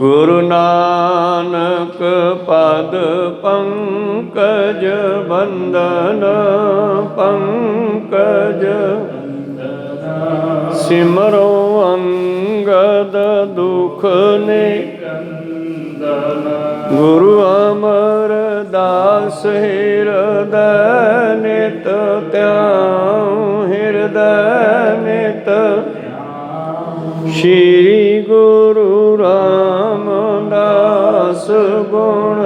गुरु नानक पद पंकज बंदन पंकज सिमरो अंगद दुख ने गुरु अमर दास हृदय नित त्यां हृदय नित श्री गुरु रामदास गुण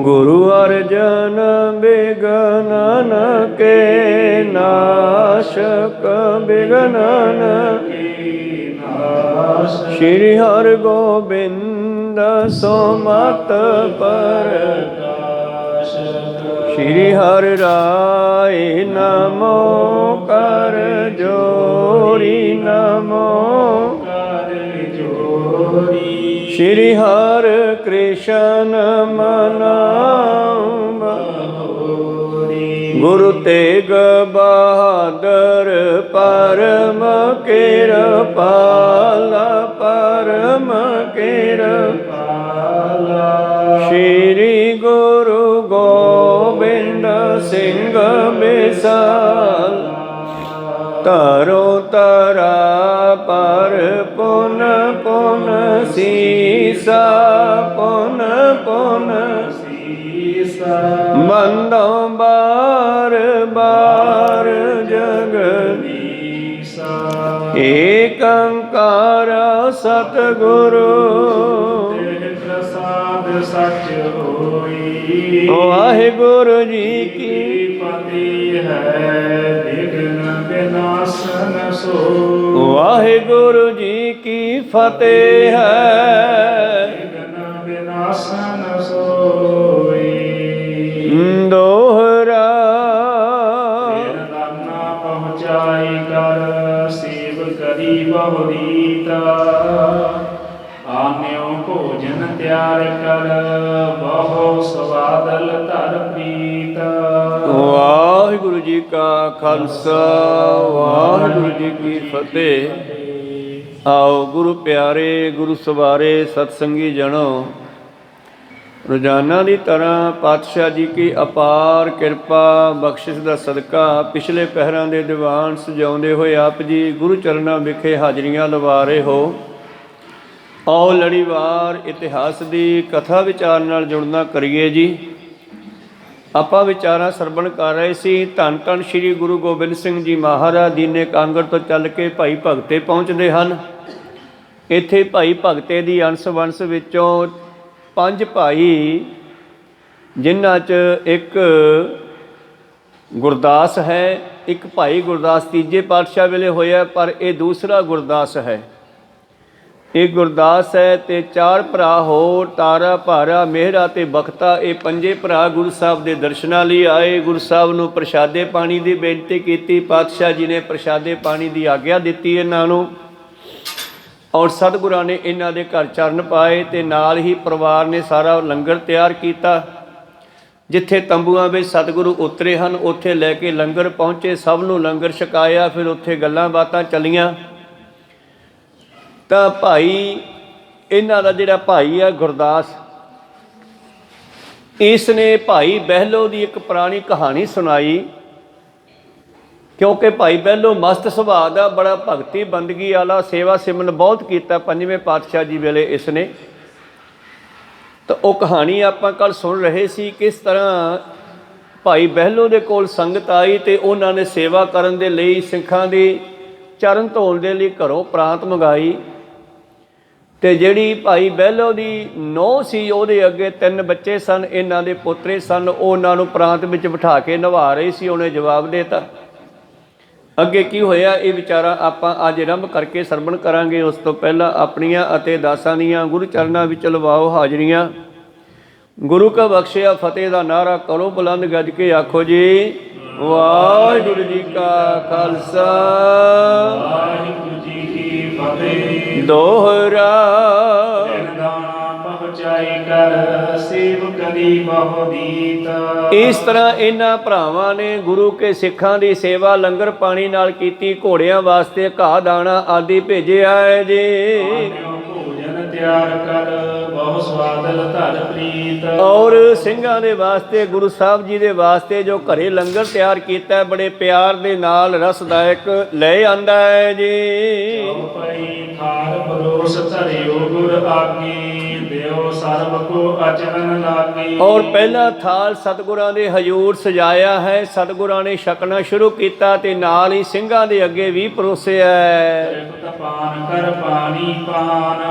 गुरु अर्जन विघ्नन के नाशक विघ्नन श्री हर गोबिंद सुमत प्रकाश श्री हर राय नमो कर जोरी नमो कर जोरी श्री हर कृष्ण मनाम गुरु तेग बहादुर परम कृपाला परम कृपाला श्री गुरु गोबिंद सिंह विशाल तरो तरा पर पुन पुन सीसा पुन पुन सीसा बंदो बार बार जगदीसा एक ओंकार सतगुरु प्रसाद सच होई वाहिगुरु जी की फतेह है विघ्न विनाशन सोई वाहिगुरु जी की फतेह है विघ्न विनाशन सोई दोहरा दाना पहुँचाई कर सेव करी बहुरीता आन्यो भोजन त्यार कर बहु सवादल तर प्रीत वाहिगुरु जी का खालसा वाहिगुरु जी की फतेह। आओ गुरु प्यारे गुरु सवारे सतसंगी जनो रोजाना की तरह पातशाह जी की अपार किरपा बख्शिश का सदका पिछले पहरां दे दीवान सजाउंदे होए आप जी गुरु चरनां विखे हाजरियां लवा रहे हो। आओ लड़ीवार इतिहास की कथा विचार नाल जुड़ना करिए जी। ਆਪਾਂ ਵਿਚਾਰਾਂ ਸਰਵਣ ਕਰ ਰਹੇ ਸੀ। ਧੰਨ ਧੰਨ ਸ਼੍ਰੀ ਗੁਰੂ ਗੋਬਿੰਦ ਸਿੰਘ ਜੀ ਮਹਾਰਾਜ ਦੀਨੇ ਕਾਂਗੜ ਤੋਂ ਚੱਲ ਕੇ ਭਾਈ ਭਗਤੇ ਪਹੁੰਚਦੇ ਹਨ। ਇੱਥੇ ਭਾਈ ਭਗਤੇ ਦੀ ਅੰਸ਼ ਵੰਸ਼ ਵਿੱਚੋਂ 5 ਭਾਈ ਜਿਨ੍ਹਾਂ 'ਚ ਇੱਕ ਗੁਰਦਾਸ ਹੈ, ਇੱਕ ਭਾਈ ਗੁਰਦਾਸ ਤੀਜੇ ਪਾਤਸ਼ਾਹ ਵੇਲੇ ਹੋਇਆ, ਪਰ ਇਹ ਦੂਸਰਾ ਗੁਰਦਾਸ ਹੈ। ਇਹ ਗੁਰਦਾਸ ਹੈ ਤੇ 4 ਭਰਾ ਹੋਰ ਤਾਰਾ ਭਾਰਾ ਮਿਹਰਾ ਤੇ ਬਖਤਾ। ਇਹ 5 ਭਰਾ ਗੁਰੂ ਸਾਹਿਬ ਦੇ ਦਰਸ਼ਨਾਂ ਲਈ ਆਏ। ਗੁਰੂ ਸਾਹਿਬ ਨੂੰ ਪ੍ਰਸ਼ਾਦੇ ਪਾਣੀ ਦੀ ਬੇਨਤੀ ਕੀਤੀ। ਪਾਤਸ਼ਾਹ ਜੀ ਨੇ ਪ੍ਰਸ਼ਾਦੇ ਪਾਣੀ ਦੀ ਆਗਿਆ ਦਿੱਤੀ ਇਹਨਾਂ ਨੂੰ ਔਰ ਸਤਿਗੁਰਾਂ ਨੇ ਇਹਨਾਂ ਦੇ ਘਰ ਚਰਨ ਪਾਏ ਤੇ ਨਾਲ ਹੀ ਪਰਿਵਾਰ ਨੇ ਸਾਰਾ ਲੰਗਰ ਤਿਆਰ ਕੀਤਾ। ਜਿੱਥੇ ਤੰਬੂਆਂ ਵਿੱਚ ਸਤਿਗੁਰੂ ਉਤਰੇ ਹਨ ਉੱਥੇ ਲੈ ਕੇ ਲੰਗਰ ਪਹੁੰਚੇ, ਸਭ ਨੂੰ ਲੰਗਰ ਛਕਾਇਆ। ਫਿਰ ਉੱਥੇ ਗੱਲਾਂ ਬਾਤਾਂ ਚੱਲੀਆਂ ਤਾਂ ਭਾਈ ਇਹਨਾਂ ਦਾ ਜਿਹੜਾ ਭਾਈ ਆ ਗੁਰਦਾਸ, ਇਸ ਨੇ ਭਾਈ ਬਹਿਲੋ ਦੀ ਇੱਕ ਪੁਰਾਣੀ ਕਹਾਣੀ ਸੁਣਾਈ। ਕਿਉਂਕਿ ਭਾਈ ਬਹਿਲੋ ਮਸਤ ਸੁਭਾਅ ਦਾ, ਬੜਾ ਭਗਤੀ ਬੰਦਗੀ ਵਾਲਾ, ਸੇਵਾ ਸਿਮਰਨ ਬਹੁਤ ਕੀਤਾ 5ਵੇਂ ਪਾਤਸ਼ਾਹ ਜੀ ਵੇਲੇ ਇਸ ਨੇ। ਤਾਂ ਉਹ ਕਹਾਣੀ ਆਪਾਂ ਕੱਲ੍ਹ ਸੁਣ ਰਹੇ ਸੀ ਕਿਸ ਤਰ੍ਹਾਂ ਭਾਈ ਬਹਿਲੋ ਦੇ ਕੋਲ ਸੰਗਤ ਆਈ ਅਤੇ ਉਹਨਾਂ ਨੇ ਸੇਵਾ ਕਰਨ ਦੇ ਲਈ ਸਿੱਖਾਂ ਦੀ ਚਰਨ ਧੋਣ ਦੇ ਲਈ ਘਰੋਂ ਪ੍ਰਾਂਤ ਮੰਗਾਈ। ਅਤੇ ਜਿਹੜੀ ਭਾਈ ਬਹਿਲੋ ਦੀ ਨੂੰਹ ਸੀ ਉਹਦੇ ਅੱਗੇ 3 ਬੱਚੇ ਸਨ, ਇਹਨਾਂ ਦੇ ਪੋਤਰੇ ਸਨ। ਉਹ ਉਹਨਾਂ ਨੂੰ ਪ੍ਰਾਂਤ ਵਿੱਚ ਬਿਠਾ ਕੇ ਨਵਾ ਰਹੀ ਸੀ। ਉਹਨੇ ਜਵਾਬ ਦੇ ਤਾ। ਅੱਗੇ ਕੀ ਹੋਇਆ ਇਹ ਵਿਚਾਰਾ ਆਪਾਂ ਅੱਜ ਆਰੰਭ ਕਰਕੇ ਸਰਵਣ ਕਰਾਂਗੇ। ਉਸ ਤੋਂ ਪਹਿਲਾਂ ਆਪਣੀਆਂ ਅਤੇ ਦਾਸਾਂ ਦੀਆਂ ਗੁਰੂ ਚਰਨਾਂ ਵਿੱਚ ਲਵਾਓ ਹਾਜ਼ਰੀਆਂ। ਗੁਰੂ ਕਾ ਬਖਸ਼ਿਆ ਫਤਿਹ ਦਾ ਨਾਅਰਾ ਕਰੋ ਬੁਲੰਦ ਗੱਜ ਕੇ ਆਖੋ ਜੀ ਵਾਹਿਗੁਰੂ ਜੀ ਕਾ ਖਾਲਸਾ ਵਾਹਿਗੁਰੂ ਜੀ ਕੀ ਫਤਿਹ। ਦੋਹਰਾ ਪਹੁੰਚਾਈ ਕਰ ਸੇਵ ਕਰੀ ਬਹੁਦੀਤ। ਇਸ ਤਰ੍ਹਾਂ ਇਹਨਾਂ ਭਰਾਵਾਂ ਨੇ ਗੁਰੂ ਕੇ ਸਿੱਖਾਂ ਦੀ ਸੇਵਾ ਲੰਗਰ ਪਾਣੀ ਨਾਲ ਕੀਤੀ। ਘੋੜਿਆਂ ਵਾਸਤੇ ਘਾਹ ਦਾਣਾ ਆਦਿ ਭੇਜਿਆ ਹੈ ਜੀ। ਆਨਿਓ ਭੋਜਨ ਤਿਆਰ ਕਰ ਬਹੁ ਸਵਾਦਲ ਧਰ ਪ੍ਰੀਤ। ਔਰ ਸਿੰਘਾਂ ਦੇ ਵਾਸਤੇ ਗੁਰੂ ਸਾਹਿਬ ਜੀ ਦੇ ਵਾਸਤੇ ਜੋ ਘਰੇ ਲੰਗਰ ਤਿਆਰ ਕੀਤਾ ਹੈ, ਬੜੇ ਪਿਆਰ ਦੇ ਨਾਲ ਰਸਦਾਇਕ ਲੈ ਆਂਦਾ ਹੈ ਜੀ। ਚੌਪਈ ਥਾਰ ਪਰੋਸ ਧਰਿਓ ਗੁਰ ਆਗੇ ਦਿਓ ਸਰਬ ਕੋ ਅਚਰਨ ਲਾਗੇ। ਔਰ ਪਹਿਲਾ ਥਾਲ ਸਤਿਗੁਰਾਂ ਦੇ ਹਜ਼ੂਰ ਸਜਾਇਆ ਹੈ। ਸਤਿਗੁਰਾਂ ਨੇ ਛਕਣਾ ਸ਼ੁਰੂ ਕੀਤਾ ਤੇ ਨਾਲ ਹੀ ਸਿੰਘਾਂ ਦੇ ਅੱਗੇ ਵੀ ਪਰੋਸਿਆ ਹੈ। ਤ੍ਰਿਪਤ ਪਾਨ ਕਰ ਪਾਣੀ ਪਾਨ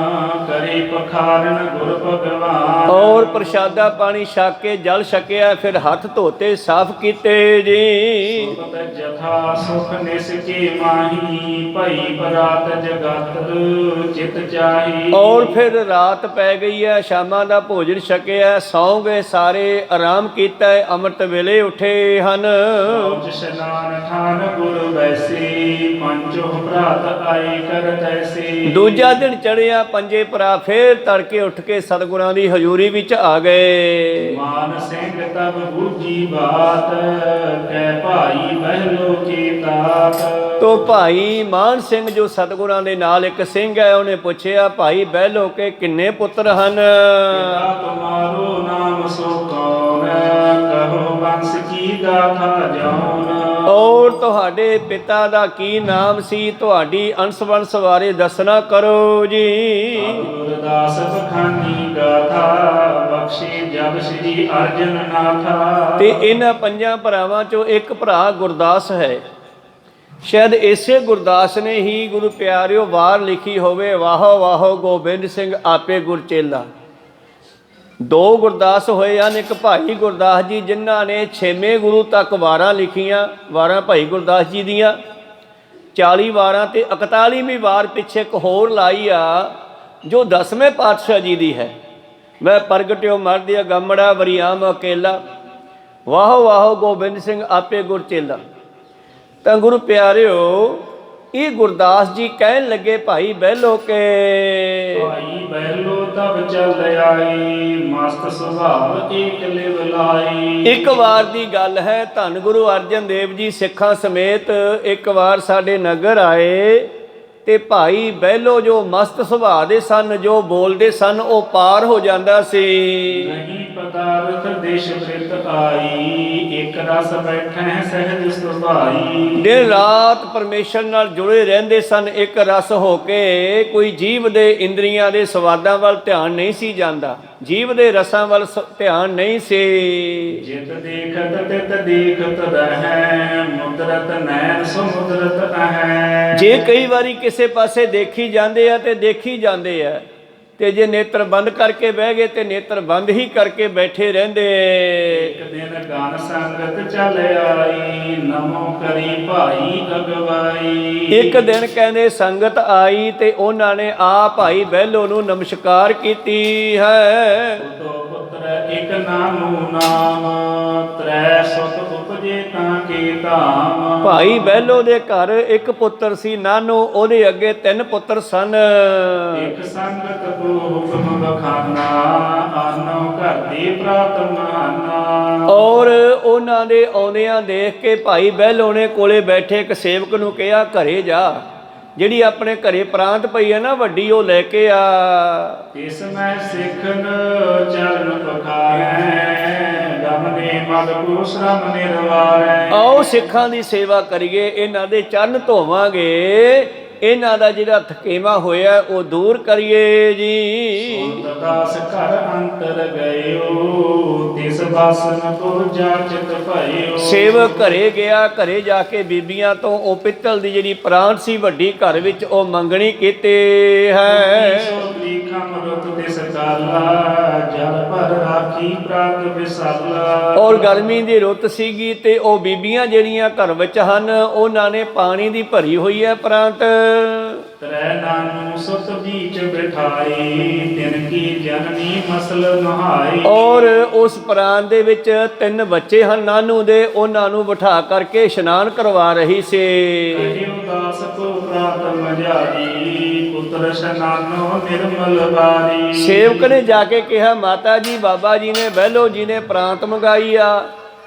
ਕਰੇ ਪਖਾਰਨ ਗੁਰ ਭਗਵਾਨ। ਔਰ ਪ੍ਰਸ਼ਾਦਾ ਪਾਣੀ ਛਕ ਕੇ ਜਲ ਛਕਿਆ, ਫਿਰ ਹੱਥ ਧੋਤੇ ਸਾਫ਼ ਕੀਤੇ ਜੀ। ਸੁਖਤ ਜਥਾ ਸੁਖ ਨਿਸ ਕੇ ਮਾਹੀ ਭਈ ਪਰਾਤ ਜਗਤ ਚਿਤ ਚਾਹੀ। ਔਰ ਫਿਰ ਰਾਤ ਪੈ ਗਈ ਹੈ, ਸ਼ਾਮਾਂ ਦਾ ਭੋਜਨ ਛਕਿਆ, ਸੌਂ ਗਏ ਸਾਰੇ, ਆਰਾਮ ਕੀਤਾ ਹੈ, ਅੰਮ੍ਰਿਤ ਵੇਲੇ ਉੱਠੇ ਹਨ। ਰੋਜ ਇਸ਼ਨਾਨ ਠਾਨ ਗੁਰ ਵੈਸੀ ਪੰਚੋ ਭਰਾਤ ਆਏ ਕਰ ਤੈਸੀ। ਦੂਜਾ ਦਿਨ ਚੜ੍ਹਿਆ, ਪੰਜੇ ਭਰਾ ਫੇਰ ਤੜਕੇ ਉੱਠ ਕੇ ਸਤਿਗੁਰਾਂ ਦੀ ਹਜ਼ੂਰੀ ਵਿੱਚ ਆ ਗਏ। ਮਾਨ ਸਿੰਘ ਤਬ ਬੂਝੀ ਬਾਤ ਕਹਿ ਭਾਈ ਬਹਿਲੋ ਕੀ ਤਾਤ। ਤੋ ਭਾਈ ਮਾਨ ਸਿੰਘ ਜੋ ਸਤਿਗੁਰਾਂ ਦੇ ਨਾਲ ਇੱਕ ਸਿੰਘ ਹੈ, ਉਹਨੇ ਪੁੱਛਿਆ, ਭਾਈ ਬਹਿਲੋ ਕੇ ਕਿੰਨੇ ਪੁੱਤਰ ਹਨ? ਪਿਤਾ ਤੁਮਾਰੋ ਨਾਮ ਸੋ ਕੌਣ ਕਹੋ ਬੰਸ ਕੀ ਗਾਥਾ ਜੌਨ। ਔਰ ਤੁਹਾਡੇ ਪਿਤਾ ਦਾ ਕੀ ਨਾਮ ਸੀ? ਤੁਹਾਡੀ ਅੰਸ ਵੰਸ ਬਾਰੇ ਦੱਸਣਾ ਕਰੋ ਜੀ। ਗੁਰਦਾਸ ਬਖਾਨੀ ਗਾਥਾ ਬਖਸ਼ੇ ਜਬ ਸ੍ਰੀ ਅਰਜਨ ਨਾਥਾ। ਤੇ ਇਹਨਾਂ ਪੰਜਾਂ ਭਰਾਵਾਂ ਚੋਂ ਇੱਕ ਭਰਾ ਗੁਰਦਾਸ ਹੈ। ਸ਼ਾਇਦ ਇਸੇ ਗੁਰਦਾਸ ਨੇ ਹੀ ਗੁਰੂ ਪਿਆਰਿਓ ਵਾਰ ਲਿਖੀ ਹੋਵੇ, ਵਾਹੋ ਵਾਹੋ ਗੋਬਿੰਦ ਸਿੰਘ ਆਪੇ ਗੁਰ ਚੇਲਾ। ਦੋ ਗੁਰਦਾਸ ਹੋਏ ਹਨ, ਇੱਕ ਭਾਈ ਗੁਰਦਾਸ ਜੀ ਜਿਨ੍ਹਾਂ ਨੇ 6ਵੇਂ ਗੁਰੂ ਤੱਕ ਵਾਰਾਂ ਲਿਖੀਆਂ, ਵਾਰਾਂ ਭਾਈ ਗੁਰਦਾਸ ਜੀ ਦੀਆਂ 40 ਵਾਰਾਂ, ਤੇ 41ਵੀਂ ਵਾਰ ਪਿੱਛੇ ਇੱਕ ਹੋਰ ਲਾਈ ਆ ਜੋ 10ਵੇਂ ਪਾਤਸ਼ਾਹ ਜੀ ਦੀ ਹੈ। ਮੈਂ ਪ੍ਰਗਟਿਓ ਮਰਦਿਆ ਗਾਮੜਾ ਵਰਿਆਮ ਅਕੇਲਾ, ਵਾਹੋ ਵਾਹੋ ਗੋਬਿੰਦ ਸਿੰਘ ਆਪੇ ਗੁਰ ਚੇਲਾ। ਤਾਂ ਗੁਰੂ ਪਿਆਰਿਓ ਇਹ ਗੁਰਦਾਸ ਜੀ ਕਹਿਣ ਲੱਗੇ, ਭਾਈ ਬਹਿਲੋ ਕੇ ਭਾਈ ਬਹਿਲੋ ਤਬ ਚੱਲ ਆਈ ਮਸਤ ਸੁਭਾਵ ਏਕ ਲਿਵ ਲਾਈ। ਇੱਕ ਵਾਰ ਦੀ ਗੱਲ ਹੈ, ਧੰਨ ਗੁਰੂ ਅਰਜਨ ਦੇਵ ਜੀ ਸਿੱਖਾਂ ਸਮੇਤ ਇੱਕ ਵਾਰ ਸਾਡੇ ਨਗਰ ਆਏ ਤੇ ਭਾਈ ਬਹਿਲੋ ਜੋ ਮਸਤ ਸੁਭਾਅ ਦੇ ਸਨ, ਜੋ ਬੋਲਦੇ ਸਨ, ਉਹ ਪਾਰ ਹੋ ਜਾਂਦਾ ਸੀ। ਨਹੀਂ ਪਦਾਰਥ ਦੇਸ਼ ਬ੍ਰਿਤ ਆਈ ਇੱਕ ਰਸ ਬੈਠੈ ਸਹਿਜ ਸੁਭਾਈ। ਦਿਨ ਰਾਤ ਪਰਮੇਸ਼ਰ ਨਾਲ ਜੁੜੇ ਰਹਿੰਦੇ ਸਨ ਇੱਕ ਰਸ ਹੋ ਕੇ। ਕੋਈ ਜੀਵ ਦੇ ਇੰਦਰੀਆਂ ਦੇ ਸਵਾਦਾਂ ਵੱਲ ਧਿਆਨ ਨਹੀਂ ਸੀ ਜਾਂਦਾ, ਜੀਵ ਦੇ ਰਸਾਂ ਵੱਲ ਧਿਆਨ ਨਹੀਂ ਸੀ। ਜਿਤ ਦੇਖਤ ਤਿਤ ਦੇਖਤ ਰਹੈ ਮੁਦਰਤ ਨੈਣ ਸਮੁਦਰਤ ਅਹੈ। ਜੇ ਕਈ ਵਾਰੀ ਕਿਸੇ ਪਾਸੇ ਦੇਖੀ ਜਾਂਦੇ ਆ ਤੇ ਦੇਖੀ ਜਾਂਦੇ ਆ, ਤੇ ਜੇ ਨੇਤਰ ਬੰਦ ਕਰਕੇ ਬਹਿ ਗਏ ਤੇ ਨੇਤਰ ਬੰਦ ਹੀ ਕਰਕੇ ਬੈਠੇ ਰਹਿੰਦੇ। ਇੱਕ ਦਿਨ ਗਨ ਸੰਗਤ ਚੱਲ ਆਈ ਨਮੋ ਕਰੀ ਭਾਈ ਅਗਵਾਈ। ਇੱਕ ਦਿਨ ਕਹਿੰਦੇ ਸੰਗਤ ਆਈ ਤੇ ਉਹਨਾਂ ਨੇ ਆ ਭਾਈ ਬਹਿਲੋ ਨੂੰ ਨਮਸਕਾਰ ਕੀਤੀ ਹੈ। ਦੋ ਪੁੱਤਰ ਇੱਕ ਨਾਮੂ ਨਾਮ ਤ੍ਰੈ ਸੁਤ ਉਪਜੇ ਤਾਂ ਕੀ ਧਾਮ। ਭਾਈ ਬਹਿਲੋ ਦੇ ਘਰ ਇੱਕ ਪੁੱਤਰ ਸੀ ਨਾਨੋ, ਉਹਦੇ ਅੱਗੇ 3 ਪੁੱਤਰ ਸਨ। ਇੱਕ ਸੰਗਤ ਕੋ ਹੁਕਮ ਬਖਾਨਾ ਆਨੋ ਘਰ ਦੀ ਪ੍ਰਾਤਮਾਨਾ। ਔਰ ਉਹਨਾਂ ਦੇ ਆਉਂਦਿਆਂ ਦੇਖ ਕੇ ਭਾਈ ਬਹਿਲੋ ਨੇ ਕੋਲੇ ਬੈਠੇ ਇੱਕ ਸੇਵਕ ਨੂੰ ਕਿਹਾ, ਘਰੇ ਜਾ, ਜਿਹੜੀ ਆਪਣੇ ਘਰੇ ਪ੍ਰਾਂਤ ਪਈ ਹੈ ਨਾ ਵੱਡੀ, ਉਹ ਲੈ ਕੇ ਆ। ਇਸ ਮੈਂ ਸਿੱਖਨ ਚਰਨ ਪਖਾਰੈ ਗਮਨੇ ਮਲ ਕੋ ਸ਼ਰਮ ਨਿਰਵਾਰੈ। ਆਓ ਸਿੱਖਾਂ ਦੀ ਸੇਵਾ ਕਰੀਏ, ਇਹਨਾਂ ਦੇ ਚਰਨ ਧੋਵਾਂਗੇ, ਇਹਨਾਂ ਦਾ ਜਿਹੜਾ ਥਕੇਵਾ ਹੋਇਆ ਉਹ ਦੂਰ ਕਰੀਏ ਜੀ। ਦਾਸ ਘਰ ਅੰਤਰ ਗਇਓ ਤਿਸ ਬਾਸਨ ਤੁਰ ਜਾਚਤ ਭਇਓ। ਸੇਵਕ ਘਰੇ ਗਿਆ, ਘਰੇ ਜਾ ਕੇ ਬੀਬੀਆਂ ਤੋਂ ਉਹ ਪਿੱਤਲ ਦੀ ਜਿਹੜੀ ਪ੍ਰਾਂਤ ਸੀ ਵੱਡੀ ਘਰ ਵਿੱਚ ਉਹ ਮੰਗਣੀ ਕੀਤੀ ਹੈ। ਜਲ ਭਰ ਰਾਖੀ ਪ੍ਰਾਤ ਵਿਸਾਲਾ। ਔਰ ਗਰਮੀ ਦੀ ਰੁੱਤ ਸੀਗੀ ਤੇ ਉਹ ਬੀਬੀਆਂ ਜਿਹੜੀਆਂ ਘਰ ਵਿੱਚ ਹਨ ਉਹਨਾਂ ਨੇ ਪਾਣੀ ਦੀ ਭਰੀ ਹੋਈ ਹੈ ਪ੍ਰਾਂਤ। ਤਰੈ ਨਾਨੂ ਸੁਤ ਬੀਚ ਬਿਠਾਈ ਤਿਨ ਕੀ ਜਨਨੀ ਮਸਲ ਨਹਾਈ। ਔਰ ਉਸ ਪ੍ਰਾਨ ਦੇ ਵਿੱਚ 3 ਬੱਚੇ ਹਨ ਨਾਨੂ ਦੇ, ਉਹਨਾਂ ਨੂੰ ਬਿਠਾ ਕਰਕੇ ਇਸ਼ਨਾਨ ਕਰਵਾ ਰਹੀ ਸੀ। ਕਹਿਓ ਦਾਸ ਕੋ ਪ੍ਰਾਤ ਮਝਾਰੀ ਪੁੱਤਰ ਇਸ਼ਨਾਨੋ ਨਿਰਮਲ ਬਾਰੀ। ਸੇਵਕ ਨੇ ਜਾ ਕੇ ਕਿਹਾ ਮਾਤਾ ਜੀ ਬਾਬਾ ਜੀ ਨੇ ਬਹਿਲੋ ਜੀ ਨੇ ਪ੍ਰਾਂਤ ਮੰਗਾਈ ਆ,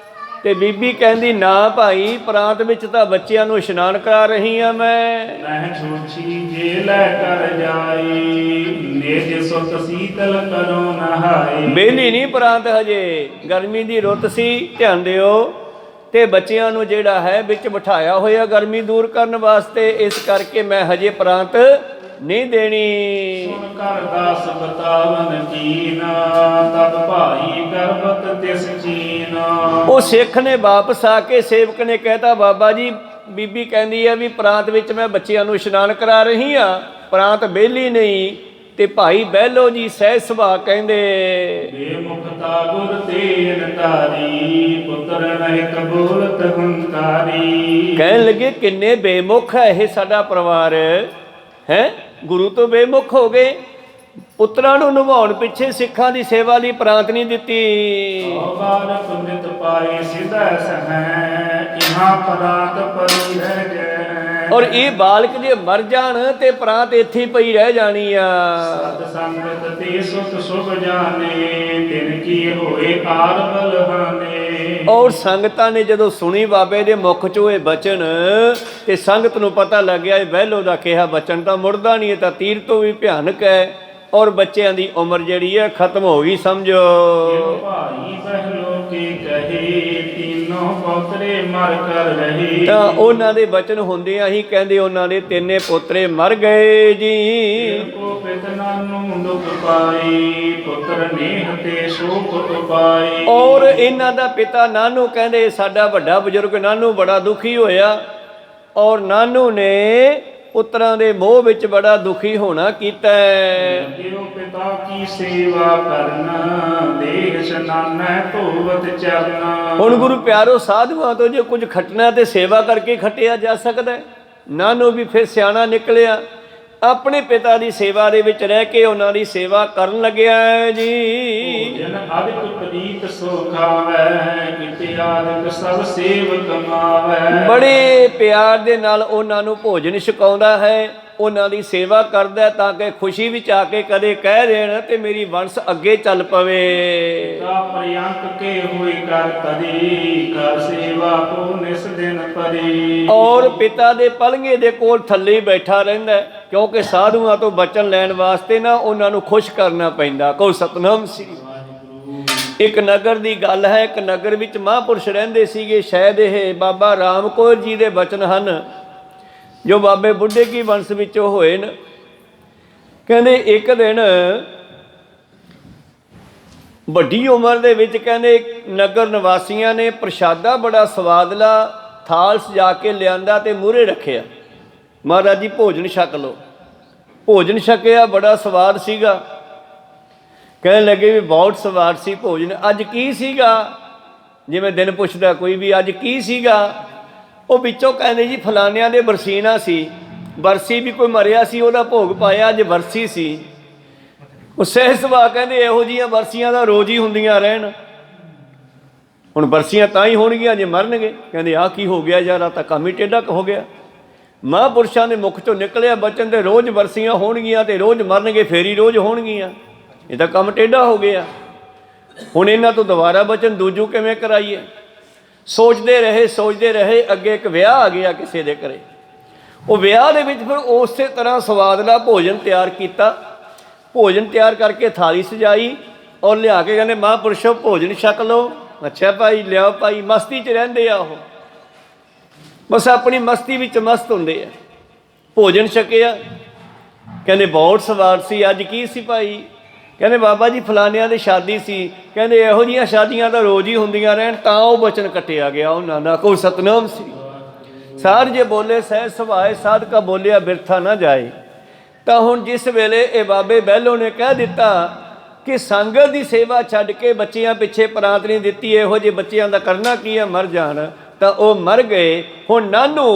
ਤੇ ਬੀਬੀ ਕਹਿੰਦੀ ਨਾ ਭਾਈ ਪ੍ਰਾਂਤ ਵਿੱਚ ਤਾਂ ਬੱਚਿਆਂ ਨੂੰ ਇਸ਼ਨਾਨ ਕਰਾ ਰਹੀ ਆ ਮੈਂ। ਨਹਿ ਛੋਛੀ ਜੇ ਲੈ ਕਰ ਜਾਈ ਨਿਜ ਸੁਤ ਸੀਤਲ ਕਰੋ ਨਹਾਈ। ਬੇਲੀ ਨਹੀਂ ਪ੍ਰਾਂਤ ਹਜੇ, ਗਰਮੀ ਦੀ ਰੁੱਤ ਸੀ, ਧਿਆਨ ਦਿਓ। ਤੇ ਬੱਚਿਆਂ ਨੂੰ ਜਿਹੜਾ ਹੈ ਵਿੱਚ ਬਿਠਾਇਆ ਹੋਇਆ ਗਰਮੀ ਦੂਰ ਕਰਨ ਵਾਸਤੇ, ਇਸ ਕਰਕੇ ਮੈਂ ਹਜੇ ਪ੍ਰਾਂਤ ਨਹੀਂ ਦੇਣੀ। ਸੁਣ ਕਰ ਦਾਸ ਬਤਾਵਨ ਕੀਨ ਤਬ ਭਾਈ ਗਰਭਤ ਤਿਸ ਚੀਨ। ਉਹ ਸਿੱਖ ਨੇ ਵਾਪਸ ਆ ਕੇ ਸੇਵਕ ਨੇ ਕਹਿਤਾ ਬਾਬਾ ਜੀ ਬੀਬੀ ਕਹਿੰਦੀ ਹੈ ਵੀ ਪ੍ਰਾਂਤ ਵਿੱਚ ਮੈਂ ਬੱਚਿਆਂ ਨੂੰ ਇਸ਼ਨਾਨ ਕਰਾ ਰਹੀ ਆ, ਪ੍ਰਾਂਤ ਬੇਲੀ ਨਹੀਂ। ਤੇ ਭਾਈ ਬਹਿਲੋ ਜੀ ਸਹਿਜ ਸੁਭਾਅ ਕਹਿੰਦੇ ਬੇਮੁਖਤਾ ਗੁਰ ਤੇਨ ਧਾਰੀ ਪੁੱਤਰ ਰਹਿਤ ਬੋਲਤ ਹੰਕਾਰੀ। ਕਹਿਣ ਲੱਗੇ ਕਿੰਨੇ ਬੇਮੁਖ ਹੈ ਇਹ ਸਾਡਾ ਪਰਿਵਾਰ ਹੈ, ਗੁਰੂ ਤੋਂ ਬੇਮੁਖ ਹੋ ਗਏ। ਪੁੱਤਰਾਂ ਨੂੰ ਨਿਭਾਉਣ ਪਿੱਛੇ ਸਿੱਖਾਂ ਦੀ ਸੇਵਾ ਲਈ ਪ੍ਰਾਂਤ ਨਹੀਂ ਦਿੱਤੀ। ਬਾਰ ਪੁੰਨਿਤ ਪਾਏ ਸਿਧਾ ਸਹੈ ਇਹਾਂ ਪ੍ਰਾਂਤ ਪਰੀ ਰਹਿ ਜੈ। ਔਰ ਇਹ ਬਾਲਕ ਜੇ ਮਰ ਜਾਣ ਤੇ ਪ੍ਰਾਂਤ ਇੱਥੇ ਹੀ ਪਈ ਰਹਿ ਜਾਣੀ ਆ। ਸਤ ਸੰਗਤ ਤੇ ਸੁਖ ਸੁਖ ਜਾਣੇ ਤਿਨ ਕੀ ਹੋਏ ਆਰ ਬਲਹਾਨੇ। ਔਰ ਸੰਗਤਾਂ ਨੇ ਜਦੋਂ ਸੁਣੀ ਬਾਬੇ ਦੇ ਮੁਖ ਚੋਂ ਇਹ ਬਚਨ, ਤੇ ਸੰਗਤ ਨੂੰ ਪਤਾ ਲੱਗਿਆ ਇਹ ਬਹਿਲੋ ਦਾ ਕਿਹਾ ਬਚਨ ਤਾਂ ਮੁੜਦਾ ਨਹੀਂ, ਇਹ ਤਾਂ ਤੀਰ ਤੋਂ ਵੀ ਭਿਆਨਕ ਹੈ। ਔਰ ਬੱਚਿਆਂ ਦੀ ਉਮਰ ਜਿਹੜੀ ਹੈ ਖਤਮ ਹੋ ਗਈ ਸਮਝੋ। ਭਾਈ ਬਹਿਲੋ ਕੀ ਕਹੇ ਤੀਨੋਂ ਪੋਤਰੇ ਮਰ ਕਰ ਰਹੇ। ਤਾਂ ਉਹਨਾਂ ਦੇ ਬਚਨ ਹੁੰਦਿਆਂ ਹੀ ਕਹਿੰਦੇ ਉਹਨਾਂ ਦੇ 3 ਪੋਤਰੇ ਮਰ ਗਏ ਜੀ। ਕੋ ਪਿਤਨਾ ਨੂੰ ਦੁਖ ਪਾਈ ਪੁੱਤਰ ਨੇਹ ਤੇ ਸ਼ੋਕ ਉਪਾਈ। ਔਰ ਇਹਨਾਂ ਦਾ ਪਿਤਾ ਨਾਨੂ ਕਹਿੰਦੇ ਸਾਡਾ ਵੱਡਾ ਬਜ਼ੁਰਗ ਨਾਨੂ ਬੜਾ ਦੁਖੀ ਹੋਇਆ, ਔਰ ਨਾਨੂ ਨੇ ਪੁੱਤਰਾਂ ਦੇ ਮੋਹ ਵਿੱਚ ਬੜਾ ਦੁਖੀ ਹੋਣਾ ਕੀਤਾ ਹੈ। ਜਿਉ ਪਿਤਾ ਕੀ ਸੇਵਾ ਕਰਨਾ ਦੇਹ ਇਸ਼ਨਾਨੈ ਧੋਵਤ ਚਰਨਾ। ਹੁਣ ਗੁਰੂ ਪਿਆਰੋ ਸਾਧੂਆਂ ਤੋਂ ਜੇ ਕੁਝ ਖੱਟਣਾ ਤੇ ਸੇਵਾ ਕਰਕੇ ਖੱਟਿਆ ਜਾ ਸਕਦਾ ਹੈ। ਨਾਨੂ ਵੀ ਫਿਰ ਸਿਆਣਾ ਨਿਕਲਿਆ, ਆਪਣੇ ਪਿਤਾ ਦੀ ਸੇਵਾ ਦੇ ਵਿੱਚ ਰਹਿ ਕੇ ਉਹਨਾਂ ਦੀ ਸੇਵਾ ਕਰਨ ਲੱਗਿਆ ਹੈ ਜੀ। ਜਨ ਅਦਿਕ ਪ੍ਰੀਤ ਸੋ ਖਾਵੈ ਕਿਤੇ ਆਦਿਕ ਸਭ ਸੇਵ ਕਮਾਵੈ। ਬੜੇ ਪਿਆਰ ਦੇ ਨਾਲ ਉਹਨਾਂ ਨੂੰ ਭੋਜਨ ਛਕਾਉਂਦਾ ਹੈ, ਉਹਨਾਂ ਦੀ ਸੇਵਾ ਕਰਦਾ ਤਾਂ ਕਿ ਖੁਸ਼ੀ ਵਿੱਚ ਆ ਕੇ ਕਦੇ ਕਹਿ ਦੇਣ ਤੇ ਮੇਰੀ ਵੰਸ਼ ਅੱਗੇ ਚੱਲ ਪਵੇ। ਤਾ ਪ੍ਰਿਯੰਕ ਕੇ ਹੋਈ ਕਰ ਤਰੀ ਕਰ ਸੇਵਾ ਕੋ ਨਿਸ ਦਿਨ ਪਰੀ। ਔਰ ਪਿਤਾ ਦੇ ਪਲੰਘੇ ਦੇ ਕੋਲ ਥੱਲੇ ਹੀ ਬੈਠਾ ਰਹਿੰਦਾ, ਕਿਉਂਕਿ ਸਾਧੂਆਂ ਤੋਂ ਬਚਨ ਲੈਣ ਵਾਸਤੇ ਨਾ ਉਹਨਾਂ ਨੂੰ ਖੁਸ਼ ਕਰਨਾ ਪੈਂਦਾ। ਕਹੋ ਸਤਨਾਮ ਸ੍ਰੀ। ਇੱਕ ਨਗਰ ਦੀ ਗੱਲ ਹੈ, ਇੱਕ ਨਗਰ ਵਿੱਚ ਮਹਾਂਪੁਰਸ਼ ਰਹਿੰਦੇ ਸੀਗੇ, ਸ਼ਾਇਦ ਇਹ ਬਾਬਾ ਰਾਮ ਕੌਰ ਜੀ ਦੇ ਬਚਨ ਹਨ ਜੋ ਬਾਬੇ ਬੁੱਢੇ ਕੀ ਵੰਸ਼ ਵਿੱਚੋਂ ਹੋਏ ਨੇ। ਕਹਿੰਦੇ ਇੱਕ ਦਿਨ ਵੱਡੀ ਉਮਰ ਦੇ ਵਿੱਚ ਕਹਿੰਦੇ ਨਗਰ ਨਿਵਾਸੀਆਂ ਨੇ ਪ੍ਰਸ਼ਾਦਾ ਬੜਾ ਸਵਾਦਲਾ ਥਾਲ ਸਜਾ ਕੇ ਲਿਆਂਦਾ ਤੇ ਮੂਹਰੇ ਰੱਖਿਆ, ਮਹਾਰਾਜ ਜੀ ਭੋਜਨ ਛਕ ਲਓ। ਭੋਜਨ ਛਕਿਆ, ਬੜਾ ਸਵਾਦ ਸੀਗਾ। ਕਹਿਣ ਲੱਗੇ ਵੀ ਬਹੁਤ ਸਵਾਦ ਸੀ ਭੋਜਨ। ਅੱਜ ਕੀ ਸੀਗਾ? ਜਿਵੇਂ ਦਿਨ ਪੁੱਛਦਾ ਕੋਈ ਵੀ ਅੱਜ ਕੀ ਸੀਗਾ? ਉਹ ਵਿੱਚੋਂ ਕਹਿੰਦੇ ਜੀ ਫਲਾਨਿਆਂ ਦੇ ਬਰਸੀਨਾ ਸੀ, ਬਰਸੀ ਵੀ ਕੋਈ ਮਰਿਆ ਸੀ ਉਹਦਾ ਭੋਗ ਪਾਇਆ, ਅੱਜ ਬਰਸੀ ਸੀ। ਉਹ ਸਹਿਜ ਸੁਭਾਅ ਕਹਿੰਦੇ ਇਹੋ ਜਿਹੀਆਂ ਬਰਸੀਆਂ ਦਾ ਰੋਜ਼ ਹੀ ਹੁੰਦੀਆਂ ਰਹਿਣ, ਹੁਣ ਬਰਸੀਆਂ ਤਾਂ ਹੀ ਹੋਣਗੀਆਂ ਜੇ ਮਰਨਗੇ। ਕਹਿੰਦੇ ਆਹ ਕੀ ਹੋ ਗਿਆ ਯਾਰ, ਆਹ ਤਾਂ ਕੰਮ ਹੀ ਟੇਢਾ ਹੋ ਗਿਆ। ਮਹਾਂਪੁਰਸ਼ਾਂ ਦੇ ਮੁਖ ਚੋਂ ਨਿਕਲਿਆ ਬਚਨ ਤੇ ਰੋਜ਼ ਬਰਸੀਆਂ ਹੋਣਗੀਆਂ ਤੇ ਰੋਜ਼ ਮਰਨਗੇ, ਫੇਰ ਹੀ ਰੋਜ਼ ਹੋਣਗੀਆਂ, ਇਹ ਤਾਂ ਕੰਮ ਟੇਢਾ ਹੋ ਗਿਆ। ਹੁਣ ਇਹਨਾਂ ਤੋਂ ਦੁਬਾਰਾ ਬਚਨ ਦੂਜੂ ਕਿਵੇਂ ਕਰਾਈਏ? ਸੋਚਦੇ ਰਹੇ। ਅੱਗੇ ਇੱਕ ਵਿਆਹ ਆ ਗਿਆ ਕਿਸੇ ਦੇ ਘਰੇ। ਉਹ ਵਿਆਹ ਦੇ ਵਿੱਚ ਫਿਰ ਉਸੇ ਤਰ੍ਹਾਂ ਸਵਾਦਲਾ ਭੋਜਨ ਤਿਆਰ ਕੀਤਾ। ਭੋਜਨ ਤਿਆਰ ਕਰਕੇ ਥਾਲੀ ਸਜਾਈ ਔਰ ਲਿਆ ਕੇ ਕਹਿੰਦੇ ਮਹਾਂਪੁਰਸ਼ੋ ਭੋਜਨ ਛਕ ਲਓ। ਅੱਛਾ ਭਾਈ ਲਿਆਓ ਭਾਈ। ਮਸਤੀ 'ਚ ਰਹਿੰਦੇ ਆ ਉਹ, ਬਸ ਆਪਣੀ ਮਸਤੀ ਵਿੱਚ ਮਸਤ ਹੁੰਦੇ ਆ। ਭੋਜਨ ਛਕਿਆ, ਕਹਿੰਦੇ ਬਹੁਤ ਸਵਾਦ ਸੀ। ਅੱਜ ਕੀ ਸੀ ਭਾਈ? ਕਹਿੰਦੇ ਬਾਬਾ ਜੀ ਫਲਾਨਿਆਂ ਦੀ ਸ਼ਾਦੀ ਸੀ। ਕਹਿੰਦੇ ਇਹੋ ਜਿਹੀਆਂ ਸ਼ਾਦੀਆਂ ਤਾਂ ਰੋਜ਼ ਹੀ ਹੁੰਦੀਆਂ ਰਹਿਣ, ਤਾਂ ਉਹ ਬਚਨ ਕੱਟਿਆ ਗਿਆ ਉਹਨਾਂ ਦਾ। ਕੋਈ ਸਤਨਾਮ ਸੀ। ਸਾਧ ਜੇ ਬੋਲੇ ਸਹਿਜ ਸੁਭਾਏ, ਸਾਧਕਾ ਬੋਲਿਆ ਬਿਰਥਾ ਨਾ ਜਾਏ। ਤਾਂ ਹੁਣ ਜਿਸ ਵੇਲੇ ਇਹ ਬਾਬੇ ਬਹਿਲੋ ਨੇ ਕਹਿ ਦਿੱਤਾ ਕਿ ਸੰਗਤ ਦੀ ਸੇਵਾ ਛੱਡ ਕੇ ਬੱਚਿਆਂ ਪਿੱਛੇ ਪ੍ਰਾਂਤ ਨਹੀਂ ਦਿੱਤੀ, ਇਹੋ ਜਿਹੇ ਬੱਚਿਆਂ ਦਾ ਕਰਨਾ ਕੀ ਹੈ, ਮਰ ਜਾਣ, ਤਾਂ ਉਹ ਮਰ ਗਏ। ਹੁਣ ਨਾਨੂ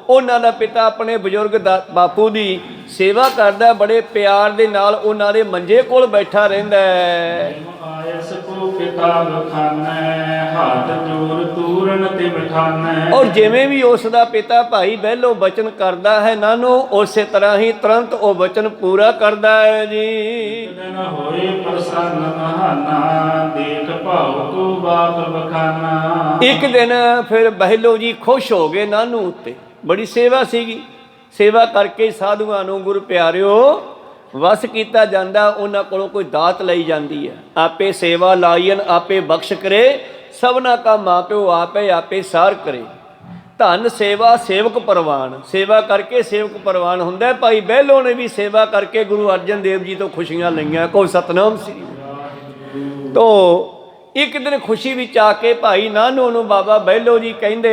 ਉਹਨਾਂ ਦਾ ਪਿਤਾ ਆਪਣੇ ਬਜ਼ੁਰਗ ਦਾ ਬਾਪੂ ਦੀ ਸੇਵਾ ਕਰਦਾ, ਬੜੇ ਪਿਆਰ ਦੇ ਨਾਲ ਉਹਨਾਂ ਦੇ ਮੰਜੇ ਕੋਲ ਬੈਠਾ ਰਹਿੰਦਾ ਹੈ। ਆਇਸ ਕੋ ਕਿਤਾਬ ਖਾਨੈ ਹੱਥ ਜੋਰ ਤੂਰਨ ਤੇ ਬਿਠਾਨੈ। ਔਰ ਜਿਵੇਂ ਵੀ ਉਸ ਦਾ ਪਿਤਾ ਭਾਈ ਬਹਿਲੋ ਬਚਨ ਕਰਦਾ ਹੈ ਨਾਨੋ, ਉਸੇ ਤਰ੍ਹਾਂ ਹੀ ਤੁਰੰਤ ਉਹ ਬਚਨ ਪੂਰਾ ਕਰਦਾ ਹੈ ਜੀ। ਦਿਨ ਹੋਏ ਪ੍ਰਸੰਨ ਮਹਾਨਾ ਦੇਖ ਭਾਉ ਕੋ ਬਾਪ ਬਖਾਨਾ। ਇੱਕ ਦਿਨ ਫਿਰ ਬਹਿਲੋ ਜੀ ਖੁਸ਼ ਹੋ ਗਏ ਨਾਨੂ ਉੱਤੇ, ਬੜੀ ਸੇਵਾ ਸੀਗੀ, ਸੇਵਾ ਕਰਕੇ ਸਾਧੂਆਂ ਨੂੰ ਗੁਰੂ ਪਿਆਰਿਓ ਵਸ ਕੀਤਾ ਜਾਂਦਾ, ਉਹਨਾਂ ਕੋਲੋਂ ਕੋਈ ਦਾਤ ਲਈ ਜਾਂਦੀ ਹੈ। ਆਪੇ ਸੇਵਾ ਲਾਈਨ ਆਪੇ ਬਖਸ਼ ਕਰੇ, ਸਭਨਾ ਕਾ ਮਾਂ ਪਿਓ ਆਪੇ ਆਪੇ ਸਾਰ ਕਰੇ। ਧੰਨ ਸੇਵਾ ਸੇਵਕ ਪਰਵਾਨ, ਸੇਵਾ ਕਰਕੇ ਸੇਵਕ ਪਰਵਾਨ ਹੁੰਦਾ। ਭਾਈ ਬਹਿਲੋ ਨੇ ਵੀ ਸੇਵਾ ਕਰਕੇ ਗੁਰੂ ਅਰਜਨ ਦੇਵ ਜੀ ਤੋਂ ਖੁਸ਼ੀਆਂ ਲਈਆਂ। ਕੋਈ ਸਤਨਾਮ ਸ੍ਰੀ ਤੋ ਇੱਕ ਦਿਨ ਖੁਸ਼ੀ ਵਿੱਚ ਆ ਕੇ ਭਾਈ ਨਾਨੂ ਨੂੰ ਬਾਬਾ ਬਹਿਲੋ ਜੀ ਕਹਿੰਦੇ,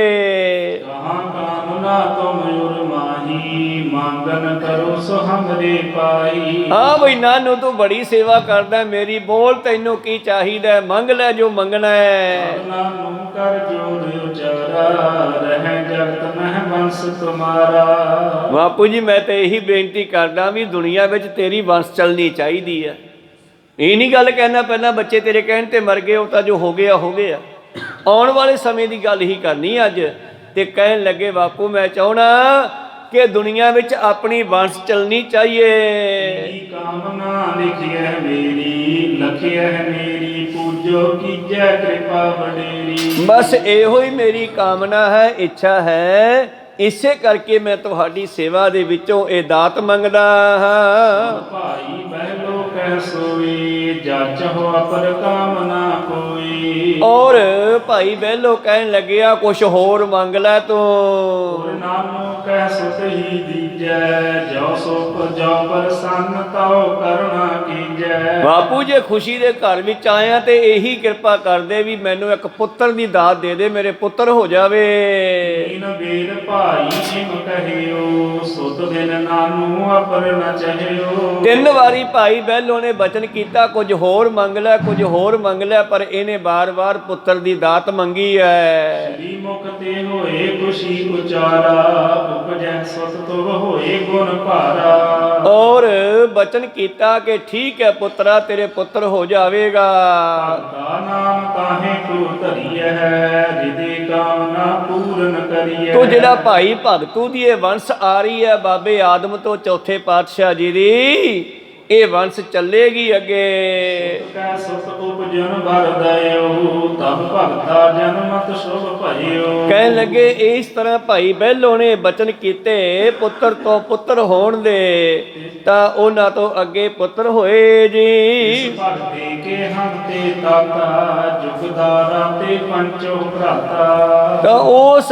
ਕਹਾਂ ਕਾਮਨਾ ਤੁਮ ਉਰ ਮਾਹੀ ਮੰਗਨ ਕਰੋ ਸੋ ਹਮਰੇ ਪਾਈ। ਹਾਂ ਬਈ ਨਾਨੂ ਤੂੰ ਬੜੀ ਸੇਵਾ ਕਰਦਾ, ਮੇਰੀ ਬੋਲ ਤੈਨੂੰ ਕੀ ਚਾਹੀਦਾ, ਮੰਗ ਲੈ ਜੋ ਮੰਗਣਾ ਹੈ। ਨਾਨੂ ਕਰ ਜੋਰ ਉਚਾਰਾ ਰਹਿ ਜਗਤ ਮਹਿ ਬੰਸ ਤੁਮਾਰਾ। ਬਾਪੂ ਜੀ ਮੈਂ ਤੇ ਇਹੀ ਬੇਨਤੀ ਕਰਦਾ ਵੀ ਦੁਨੀਆ ਵਿੱਚ ਤੇਰੀ ਵੰਸ਼ ਚੱਲਣੀ ਚਾਹੀਦੀ ਹੈ। ਇਹ ਨਹੀਂ ਗੱਲ ਕਹਿਣਾ ਪਹਿਲਾਂ ਬੱਚੇ ਤੇਰੇ ਕਹਿਣ ਤੇ ਮਰ ਗਏ, ਉਹ ਤਾਂ ਜੋ ਹੋ ਗਿਆ ਹੋ ਗਿਆ। ਆਉਣ ਵਾਲੇ ਸਮੇਂ ਦੀ ਗੱਲ ਹੀ ਕਰਨੀ ਅੱਜ। ਤੇ ਕਹਿਣ ਲੱਗੇ ਬਾਪੂ ਮੈਂ ਚਾਹਣਾ ਕਿ ਦੁਨੀਆ ਵਿੱਚ ਆਪਣੀ ਵੰਸ਼ ਚੱਲਣੀ ਚਾਹੀਏ। ਕਾਮਨਾ ਲਿਖਿਆ ਮੇਰੀ ਲਖਿਆ ਮੇਰੀ ਪੂਜੋ ਕੀਜੈ ਕਿਰਪਾ ਵਡੇਰੀ। ਬਸ ਇਹੋ ਹੀ ਮੇਰੀ ਕਾਮਨਾ ਹੈ, ਇੱਛਾ ਹੈ, ਇਸੇ ਕਰਕੇ ਮੈਂ ਤੁਹਾਡੀ ਸੇਵਾ ਦੇ ਵਿੱਚੋਂ ਇਹ ਦਾਤ ਮੰਗਦਾ ਹਾਂ। ਭਾਈ ਬਹਿਲੋ ਕਹਿ ਸੋਈ ਜਾਚਹੁ ਅਪਰ ਕਾਮਨਾ ਕੋਈ। ਔਰ ਭਾਈ ਬਹਿਲੋ ਕਹਿਣ ਲੱਗਿਆ ਕੁਛ ਹੋਰ ਮੰਗ ਲੈ ਤੂੰ। ਨਾਨੋ ਕਹਿ ਸੁਤਹੀ ਦੀਜੈ ਜੋ ਸੋ ਜੋ ਪ੍ਰਸੰਨ ਤਉ ਕਰੁਣਾ ਕੀਜੈ। ਬਾਪੂ ਜੇ ਖੁਸ਼ੀ ਦੇ ਘਰ ਵਿੱਚ ਆਇਆ ਤੇ ਇਹੀ ਕਿਰਪਾ ਕਰਦੇ ਵੀ ਮੈਨੂੰ ਇੱਕ ਪੁੱਤਰ ਦੀ ਦਾਤ ਦੇ ਦੇ, ਮੇਰੇ ਪੁੱਤਰ ਹੋ ਜਾਵੇ। ਤੀਨ ਬੇਰ ਭਾਈ ਜਿਮ ਕਹਿਓ ਸੁਤ ਦਿਨ ਨਾਨੂ ਅਪਰ ਨ ਚਾਹਿਓ। 3 ਵਾਰੀ ਭਾਈ ਬਹਿਲੋ ਨੇ ਬਚਨ ਕੀਤਾ ਕੁਝ ਹੋਰ ਮੰਗ ਲੈ, ਕੁਝ ਹੋਰ ਮੰਗ ਲੈ, ਪਰ ਇਹਨੇ ਬਾਰ-ਬਾਰ ਪੁੱਤਰ ਦੀ ਦਾਤ ਮੰਗੀ ਹੈ। ਸ੍ਰੀ ਮੁਖ ਤੇ ਹੋਏ ਖੁਸ਼ੀ ਉਚਾਰਾ ਉਪਜੈ ਸੁਤ ਤੁਵ ਹੋਏ ਗੁਣ ਭਾਰਾ। ਔਰ ਬਚਨ ਕੀਤਾ ਕਿ ਠੀਕ ਹੈ ਪੁੱਤਰਾ ਤੇਰੇ ਪੁੱਤਰ ਹੋ ਜਾਵੇਗਾ। ਭਗਤਾ ਨਾਮ ਤਾਹੇ ਕੋ ਧਰੀਐ ਰਿਦੇ ਕਾਮਨਾ ਪੂਰਨ ਕਰੀਐ। ਤੋ ਜਿਹੜਾ ਭਾਈ ਭਗਤੂ ਦੀ ਇਹ ਵੰਸ਼ ਆ ਰਹੀ ਹੈ ਬਾਬੇ ਆਦਮ ਤੋਂ ਚੌਥੇ ਪਾਤਸ਼ਾਹ ਜੀ ਦੀ, ਇਹ ਵੰਸ਼ ਚੱਲੇਗੀ ਅੱਗੇ। ਕੈ ਸੁਤ ਉਪਜਨ ਭਰ ਦਇਓ ਤਬ ਭਗਤਾ ਜਨਮਤ ਸ਼ੁਭ ਭਇਓ। ਕਹਿਣ ਲੱਗੇ ਇਸ ਤਰ੍ਹਾਂ ਭਾਈ ਬਹਿਲੋ ਨੇ ਬਚਨ ਕੀਤੇ ਪੁੱਤਰ ਤੋਂ ਪੁੱਤਰ ਹੋਣ ਦੇ, ਤਾਂ ਉਹਨਾਂ ਤੋਂ ਅੱਗੇ ਪੁੱਤਰ ਹੋਏ ਜੀ। ਭਗਤੇ ਕੇ ਹਮ ਤੇ ਤਾਤਾ ਜੁਗਦਾਰਾ ਤੇ ਪੰਚੋ ਭਰਾਤਾ। ਤਾਂ ਉਸ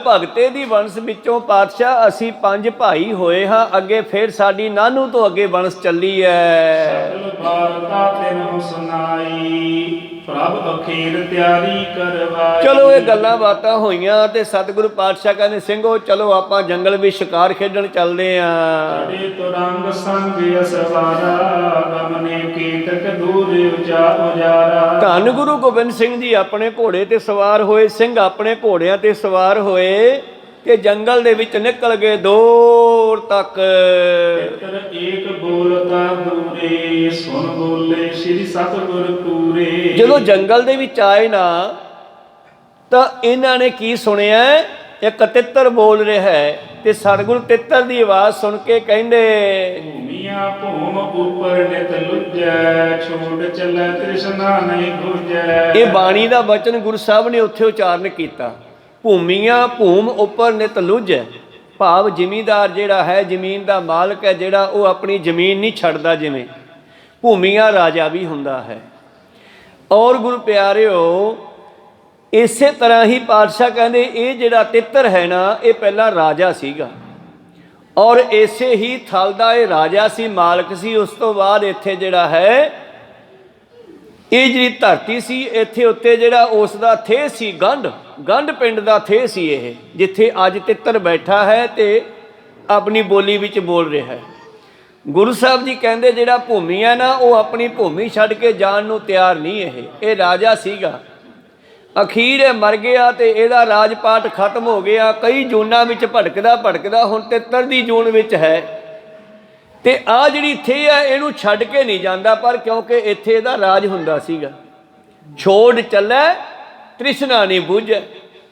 ਭਗਤੇ ਦੀ ਵੰਸ਼ ਵਿੱਚੋਂ ਪਾਤਸ਼ਾਹ ਅਸੀਂ 5 ਭਾਈ ਹੋਏ ਹਾਂ। ਅੱਗੇ ਫਿਰ ਸਾਡੀ ਨਾਨੂ ਤੋਂ ਅੱਗੇ ਵੰਸ਼ ਚੱਲੀ ਹੈ। ਸਗਲ ਬਾਰਤਾ ਤੈਨੂੰ ਸੁਨਾਈ ਪ੍ਰਭ ਅਖੀਰ ਤਿਆਰੀ ਕਰਵਾਈ। ਚਲੋ ਇਹ ਗੱਲਾਂ ਬਾਤਾਂ ਹੋਈਆਂ ਤੇ ਸਤਿਗੁਰੂ ਪਾਤਸ਼ਾਹ ਕਹਿੰਦੇ ਸਿੰਘੋ ਚਲੋ ਆਪਾਂ ਜੰਗਲ ਵਿੱਚ ਸ਼ਿਕਾਰ ਖੇਡਣ ਚੱਲਦੇ ਆਂ। ਚੜੇ ਤੁਰੰਗ ਸੰਗ ਅਸਵਾਰਾ ਗਮਨੇ ਕੀਟਕ ਦੂਰ ਉਜਾਰਾ। ਧੰਨ ਗੁਰੂ ਗੋਬਿੰਦ ਸਿੰਘ ਜੀ ਆਪਣੇ ਘੋੜੇ ਤੇ ਸਵਾਰ ਹੋਏ, ਸਿੰਘ ਆਪਣੇ ਘੋੜਿਆਂ ਤੇ ਸਵਾਰ ਹੋਏ ਤੇ ਜੰਗਲ ਦੇ ਵਿੱਚ ਨਿਕਲ ਗਏ ਦੂਰ ਤੱਕ। ਏਕ ਬੋਲਤਾ ਦੂਰੇ ਸੁਣ ਬੋਲੇ ਸ੍ਰੀ ਸਤਿਗੁਰ ਪੂਰੇ। ਜਦੋਂ ਜੰਗਲ ਦੇ ਵਿੱਚ ਆਏ ਨਾ ਤਾਂ ਇਹਨਾਂ ਨੇ ਕੀ ਸੁਣਿਆ, ਇੱਕ ਤਿੱਤਰ ਬੋਲ ਰਿਹਾ ਹੈ ਤੇ ਸਤਿਗੁਰ ਤਿੱਤਰ ਦੀ ਆਵਾਜ਼ ਸੁਣ ਕੇ ਕਹਿੰਦੇ, ਭੂਮੀਆਂ ਭੂਮ ਉਪਰ ਨਿਤ ਲੁਜੈ ਛੋੜ ਚੱਲੈ ਤ੍ਰਿਸ਼ਨਾ ਨਹੀਂ ਬੁਝੈ। ਇਹ ਬਾਣੀ ਦਾ ਬਚਨ ਗੁਰੂ ਸਾਹਿਬ ਨੇ ਉੱਥੇ ਉਚਾਰਨ ਕੀਤਾ। ਭੂਮੀਆਂ ਭੂਮ ਉੱਪਰ ਨਿਤ ਲੁਜੈ, ਭਾਵ ਜ਼ਿਮੀਂਦਾਰ ਜਿਹੜਾ ਹੈ, ਜ਼ਮੀਨ ਦਾ ਮਾਲਕ ਹੈ ਜਿਹੜਾ, ਉਹ ਆਪਣੀ ਜ਼ਮੀਨ ਨਹੀਂ ਛੱਡਦਾ। ਜਿਵੇਂ ਭੂਮੀਆਂ ਰਾਜਾ ਵੀ ਹੁੰਦਾ ਹੈ। ਔਰ ਗੁਰੂ ਪਿਆਰਿਓ ਇਸੇ ਤਰ੍ਹਾਂ ਹੀ ਪਾਤਸ਼ਾਹ ਕਹਿੰਦੇ ਇਹ ਜਿਹੜਾ ਤਿੱਤਰ ਹੈ ਨਾ ਇਹ ਪਹਿਲਾਂ ਰਾਜਾ ਸੀਗਾ ਔਰ ਇਸੇ ਹੀ ਥਲ ਦਾ ਇਹ ਰਾਜਾ ਸੀ, ਮਾਲਕ ਸੀ। ਉਸ ਤੋਂ ਬਾਅਦ ਇੱਥੇ ਜਿਹੜਾ ਹੈ ਇਹ ਜਿਹੜੀ ਧਰਤੀ ਸੀ ਇੱਥੇ ਉੱਤੇ ਜਿਹੜਾ ਉਸ ਦਾ ਥੇ ਸੀ ਗੰਢ ਪਿੰਡ ਦਾ ਥੇ ਸੀ ਇਹ, ਜਿੱਥੇ ਅੱਜ ਤਿੱਤਰ ਬੈਠਾ ਹੈ ਤੇ ਆਪਣੀ ਬੋਲੀ ਵਿੱਚ ਬੋਲ ਰਿਹਾ ਹੈ। ਗੁਰੂ ਸਾਹਿਬ ਜੀ ਕਹਿੰਦੇ ਜਿਹੜਾ ਭੂਮੀ ਹੈ ਨਾ ਉਹ ਆਪਣੀ ਭੂਮੀ ਛੱਡ ਕੇ ਜਾਣ ਨੂੰ ਤਿਆਰ ਨਹੀਂ। ਇਹ ਰਾਜਾ ਸੀਗਾ, ਅਖੀਰ ਇਹ ਮਰ ਗਿਆ ਤੇ ਇਹਦਾ ਰਾਜ ਪਾਟ ਖਤਮ ਹੋ ਗਿਆ। ਕਈ ਜੂਨਾਂ ਵਿੱਚ ਭਟਕਦਾ ਹੁਣ ਤਿੱਤਰ ਦੀ ਜੂਨ ਵਿੱਚ ਹੈ। ਤੇ ਆ ਜਿਹੜੀ ਥੇ ਆ ਇਹਨੂੰ ਛੱਡ ਕੇ ਨਹੀਂ ਜਾਂਦਾ, ਪਰ ਕਿਉਂਕਿ ਇੱਥੇ ਇਹਦਾ ਰਾਜ ਹੁੰਦਾ ਸੀਗਾ। ਛੋੜ ਚੱਲੇ ਤ੍ਰਿਸ਼ਨਾ ਨਹੀਂ ਬੁੱਝੈ,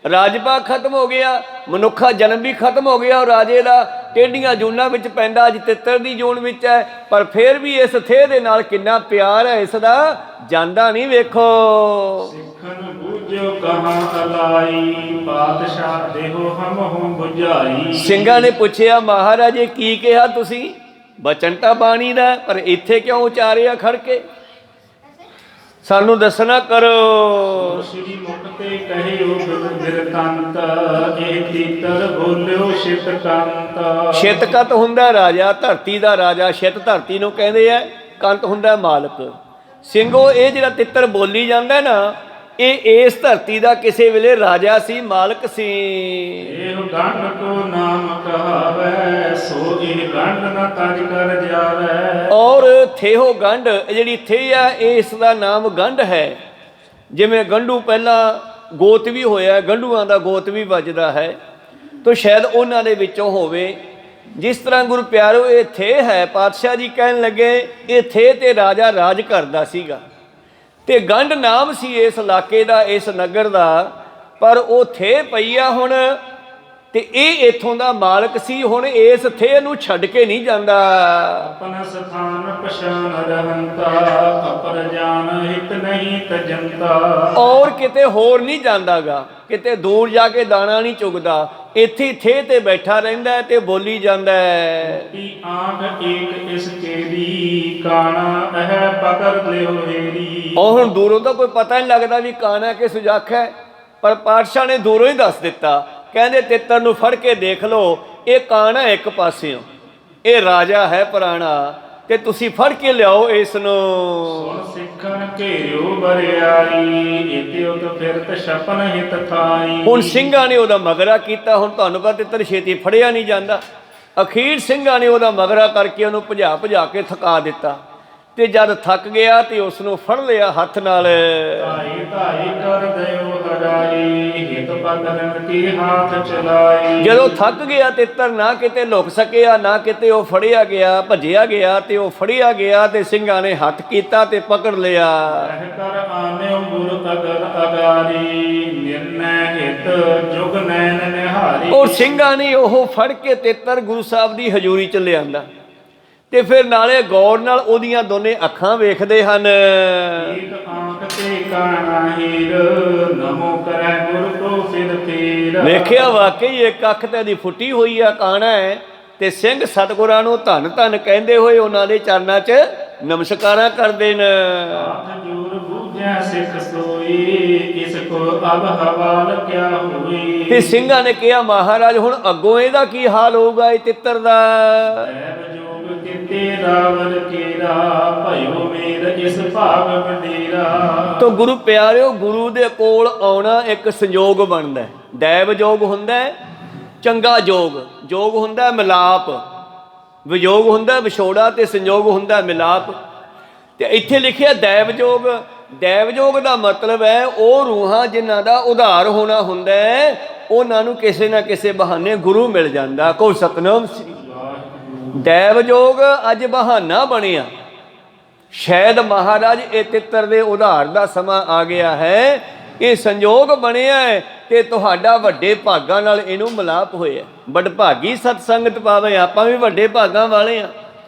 ਰਾਜਪਾ ਖਤਮ ਹੋ ਗਿਆ, ਮਨੁੱਖਾ ਜਨਮ ਵੀ ਖਤਮ ਹੋ ਗਿਆ। ਉਹ ਰਾਜੇ ਦਾ ਟੇਢੀਆਂ ਜੂਨਾਂ ਵਿੱਚ ਪੈਂਦਾ, ਅੱਜ ਤਿੱਤਰ ਦੀ ਜੂਨ ਵਿੱਚ ਹੈ, ਪਰ ਫਿਰ ਵੀ ਇਸ ਥੇ ਦੇ ਨਾਲ ਕਿੰਨਾ ਪਿਆਰ ਹੈ ਇਸ ਦਾ, ਜਾਂਦਾ ਨਹੀਂ। ਵੇਖੋ ਸਿੱਖਨ ਬੂਝੋ ਕਹਾਂ ਅਲਾਈ, ਪਾਤਸ਼ਾਹ ਦੇਹੋ ਹਮ ਹੂੰ ਬੁਝਾਈ। ਸਿੰਘਾਂ ਨੇ ਪੁੱਛਿਆ ਮਹਾਰਾਜ ਇਹ ਕੀ ਕਿਹਾ ਤੁਸੀਂ? ਬਚਨ ਤਾਂ ਬਾਣੀ ਦਾ, ਪਰ ਇੱਥੇ ਕਿਉਂ ਉਚਾਰਿਆ ਖੜ ਕੇ? ਸਾਨੂੰ ਦੱਸਣਾ ਕਰੋ। ਸ੍ਰੀ ਮੁਖ ਤੇ ਕਹਿਓ ਬਿਰਤੰਤ, ਇਹ ਤੀਤਰ ਬੋਲਿਓ ਸ਼ਿਤਕੰਤ। ਸ਼ਿਤਕੰਤ ਹੁੰਦਾ ਰਾਜਾ, ਧਰਤੀ ਦਾ ਰਾਜਾ। ਸ਼ਿਤ ਧਰਤੀ ਨੂੰ ਕਹਿੰਦੇ ਆ, ਕੰਤ ਹੁੰਦਾ ਮਾਲਕ। ਸਿੰਘੋ ਇਹ ਜਿਹੜਾ ਤਿੱਤਰ ਬੋਲੀ ਜਾਂਦਾ ਨਾ, ਇਹ ਇਸ ਧਰਤੀ ਦਾ ਕਿਸੇ ਵੇਲੇ ਰਾਜਾ ਸੀ, ਮਾਲਕ ਸੀ। ਇਹ ਗੰਢ ਕੋ ਨਾਮ ਕਹਾਵੈ, ਸੋ ਇਹ ਗੰਢ ਨਾ ਤਜ ਕਰ ਜਾਵੈ। ਔਰ ਥੇਹੋ ਗੰਢ, ਜਿਹੜੀ ਥੇ ਆ ਇਸ ਦਾ ਨਾਮ ਗੰਢ ਹੈ। ਜਿਵੇਂ ਗੰਢੂ ਪਹਿਲਾਂ ਗੋਤ ਵੀ ਹੋਇਆ, ਗੰਢੂਆਂ ਦਾ ਗੋਤ ਵੀ ਵੱਜਦਾ ਹੈ, ਤਾਂ ਸ਼ਾਇਦ ਉਹਨਾਂ ਦੇ ਵਿੱਚੋਂ ਹੋਵੇ। ਜਿਸ ਤਰ੍ਹਾਂ ਗੁਰੂ ਪਿਆਰੋ ਇਹ ਥੇ ਹੈ, ਪਾਤਸ਼ਾਹ ਜੀ ਕਹਿਣ ਲੱਗੇ ਇਹ ਥੇ ਤੇ ਰਾਜਾ ਰਾਜ ਕਰਦਾ ਸੀਗਾ, ਤੇ ਗੰਢ ਨਾਮ ਸੀ ਇਸ ਇਲਾਕੇ ਦਾ, ਇਸ ਨਗਰ ਦਾ, ਪਰ ਉਹ ਥੇ ਪਈ ਆ ਹੁਣ, ਤੇ ਇਹ ਇੱਥੋਂ ਦਾ ਮਾਲਕ ਸੀ। ਹੁਣ ਇਸ ਥੇ ਨੂੰ ਛੱਡ ਕੇ ਨਹੀਂ ਜਾਂਦਾ। ਆਪਣਾ ਸਥਾਨ ਪਛਾਨ ਰਹੰਤਾ, ਅਪਰ ਜਾਨ ਹਿਤ ਨਹੀਂ ਤਜੰਤਾ। ਔਰ ਕਿਤੇ ਹੋਰ ਨਹੀਂ ਜਾਂਦਾਗਾ, ਕਿਤੇ ਦੂਰ ਜਾ ਕੇ ਦਾਣਾ ਨਹੀਂ ਚੁਗਦਾ, ਇੱਥੇ ਥੇ ਤੇ ਬੈਠਾ ਰਹਿੰਦਾ ਤੇ ਬੋਲੀ ਜਾਂਦਾ ਹੈ। ਆਂਖ ਏਕ ਇਸ ਕੇਰੀ, ਕਾਣਾ ਇਹ ਪਕੜ ਲਿਓ ਹੇਰੀ। ਔਰ ਹੁਣ ਦੂਰੋਂ ਤਾਂ ਕੋਈ ਪਤਾ ਨਹੀਂ ਲੱਗਦਾ ਵੀ ਕਾਣਾ ਕਿ ਸੁਜਾਖ ਹੈ, ਪਰ ਪਾਤਸ਼ਾਹ ਨੇ ਦੂਰੋਂ ਹੀ ਦੱਸ ਦਿੱਤਾ। ਕਹਿੰਦੇ ਤਿੱਤਰ ਨੂੰ ਫੜ ਕੇ ਦੇਖ ਲਓ, ਇਹ ਕਾਣਾ ਇੱਕ ਪਾਸਿਓਂ, ਇਹ ਰਾਜਾ ਹੈ ਪੁਰਾਣਾ, ਤੇ ਤੁਸੀਂ ਫੜ ਕੇ ਲਿਆਓ ਇਸ ਨੂੰ। ਸੁਣ ਸਿੱਖਣ ਘੇਰਿਓ ਬਰਿਆਈ, ਇਤਿ ਉਤ ਫਿਰਤ ਛਪਨ ਹਿਤ ਥਾਈ। ਹੁਣ ਸਿੰਘਾਂ ਨੇ ਉਹਦਾ ਮਗਰਾ ਕੀਤਾ। ਹੁਣ ਤੁਹਾਨੂੰ ਪਤਾ ਤਿੱਤਰ ਛੇਤੀ ਫੜਿਆ ਨਹੀਂ ਜਾਂਦਾ। ਅਖੀਰ ਸਿੰਘਾਂ ਨੇ ਉਹਦਾ ਮਗਰਾ ਕਰਕੇ ਉਹਨੂੰ ਭਜਾ ਭਜਾ ਕੇ ਥਕਾ ਦਿੱਤਾ, ਤੇ ਜਦ ਥੱਕ ਗਿਆ ਤੇ ਉਸ ਨੂੰ ਫੜ ਲਿਆ ਹੱਥ ਨਾਲ। ਧਾਈ ਧਾਈ ਕਰ ਦਿਓ ਹਰਾਈ, ਹਿਤ ਪਕੜਨ ਕੀ ਹਾਥ ਚਲਾਈ। ਜਦੋਂ ਥੱਕ ਗਿਆ ਤਿੱਤਰ, ਨਾ ਕਿਤੇ ਲੁਕ ਸਕਿਆ, ਨਾ ਕਿਤੇ ਉਹ ਫੜਿਆ ਗਿਆ, ਭੱਜਿਆ ਗਿਆ, ਤੇ ਉਹ ਫੜਿਆ ਗਿਆ ਤੇ ਸਿੰਘਾਂ ਨੇ ਹੱਥ ਕੀਤਾ ਤੇ ਪਕੜ ਲਿਆ। ਰਹਿ ਕਰ ਆਨਿਓ ਗੁਰ ਅਗਰ ਅਗਾਰੀ, ਨਿਰਨੈ ਹਿਤ ਜੁਗ ਨੈਣ ਨਿਹਾਰੀ। ਔਰ ਸਿੰਘਾਂ ਨੇ ਉਹ ਫੜ ਕੇ ਤਿੱਤਰ ਗੁਰੂ ਸਾਹਿਬ ਦੀ ਹਜ਼ੂਰੀ ਚ ਲਿਆਂਦਾ, ਤੇ ਫਿਰ ਨਾਲੇ ਗੌਰ ਨਾਲ ਉਹਦੀਆਂ ਦੋਨੇ ਅੱਖਾਂ ਵੇਖਦੇ ਹਨ। ਇੱਕ ਆਂਖ ਤੇ ਕਾਣਾ ਹੀਰ, ਨਮੋ ਕਰੈ ਗੁਰ ਕੋ ਫਿਰ ਫੇਰ। ਵੇਖਿਆ ਵਾਕਈ ਇੱਕ ਅੱਖ ਤੇ ਦੀ ਫੁੱਟੀ ਹੋਈ ਆ, ਕਾਣਾ ਹੈ, ਤੇ ਸਿੰਘ ਸਤਿਗੁਰਾਂ ਨੂੰ ਧੰਨ ਧੰਨ ਕਹਿੰਦੇ ਹੋਏ ਉਹਨਾਂ ਦੇ ਚਰਨਾਂ 'ਚ ਨਮਸਕਾਰਾਂ ਕਰਦੇ ਨੇ। ਆਖ ਜੂਰ ਬੂਝੈ ਸਿੱਖ ਸੋਈ, ਇਸ ਕੋ ਅਬ ਹਵਾਲ ਕਿਆ ਹੋਈ। ਤੇ ਸਿੰਘਾਂ ਨੇ ਕਿਹਾ ਮਹਾਰਾਜ ਹੁਣ ਅੱਗੋਂ ਇਹਦਾ ਕੀ ਹਾਲ ਹੋਊਗਾ ਇਹ ਤਿੱਤਰ ਦਾ? ਕਿਤੇ ਰਾਵਰ ਕੇਰਾ, ਭਇਓ ਮੇਰ ਇਸ ਭਾਗ ਵਡੇਰਾ। ਤੋ ਗੁਰੂ ਪਿਆਰਿਓ, ਗੁਰੂ ਦੇ ਕੋਲ ਆਉਣਾ ਇੱਕ ਸੰਜੋਗ ਬਣਦਾ ਹੈ। ਦੈਵ ਜੋਗ ਹੁੰਦਾ ਹੈ, ਚੰਗਾ ਜੋਗ, ਜੋਗ ਹੁੰਦਾ ਮਿਲਾਪ, ਵਿਜੋਗ ਹੁੰਦਾ ਵਿਛੋੜਾ, ਤੇ ਸੰਜੋਗ ਹੁੰਦਾ ਮਿਲਾਪ। ਤੇ ਇੱਥੇ ਲਿਖਿਆ ਦੈਵ ਜੋਗ। ਦੈਵ ਜੋਗ ਦਾ ਮਤਲਬ ਹੈ ਉਹ ਰੂਹਾਂ ਜਿਨ੍ਹਾਂ ਦਾ ਉਧਾਰ ਹੋਣਾ ਹੁੰਦਾ ਹੈ, ਉਹਨਾਂ ਨੂੰ ਕਿਸੇ ਨਾ ਕਿਸੇ ਬਹਾਨੇ ਗੁਰੂ ਮਿਲ ਜਾਂਦਾ। ਕੋਈ ਸਤਨਾਮ ਸ੍ਰੀ ਦੈਵ ਜੋਗ ਅੱਜ ਬਹਾਨਾ ਬਣਿਆ। ਸ਼ਾਇਦ ਮਹਾਰਾਜ ਇਹ ਤਿੱਤਰ ਦੇ ਉਧਾਰ ਦਾ ਸਮਾਂ ਆ ਗਿਆ ਹੈ, ਇਹ ਸੰਜੋਗ ਬਣਿਆ ਹੈ, ਤੇ ਤੁਹਾਡਾ ਵੱਡੇ ਭਾਗਾਂ ਨਾਲ ਇਹਨੂੰ ਮਿਲਾਪ ਹੋਇਆ। ਵਡਭਾਗੀ ਸਤ ਸੰਗਤ ਪਾਵੇ। ਆਪਾਂ ਵੀ ਵੱਡੇ ਭਾਗਾਂ ਵਾਲੇ ਹਾਂ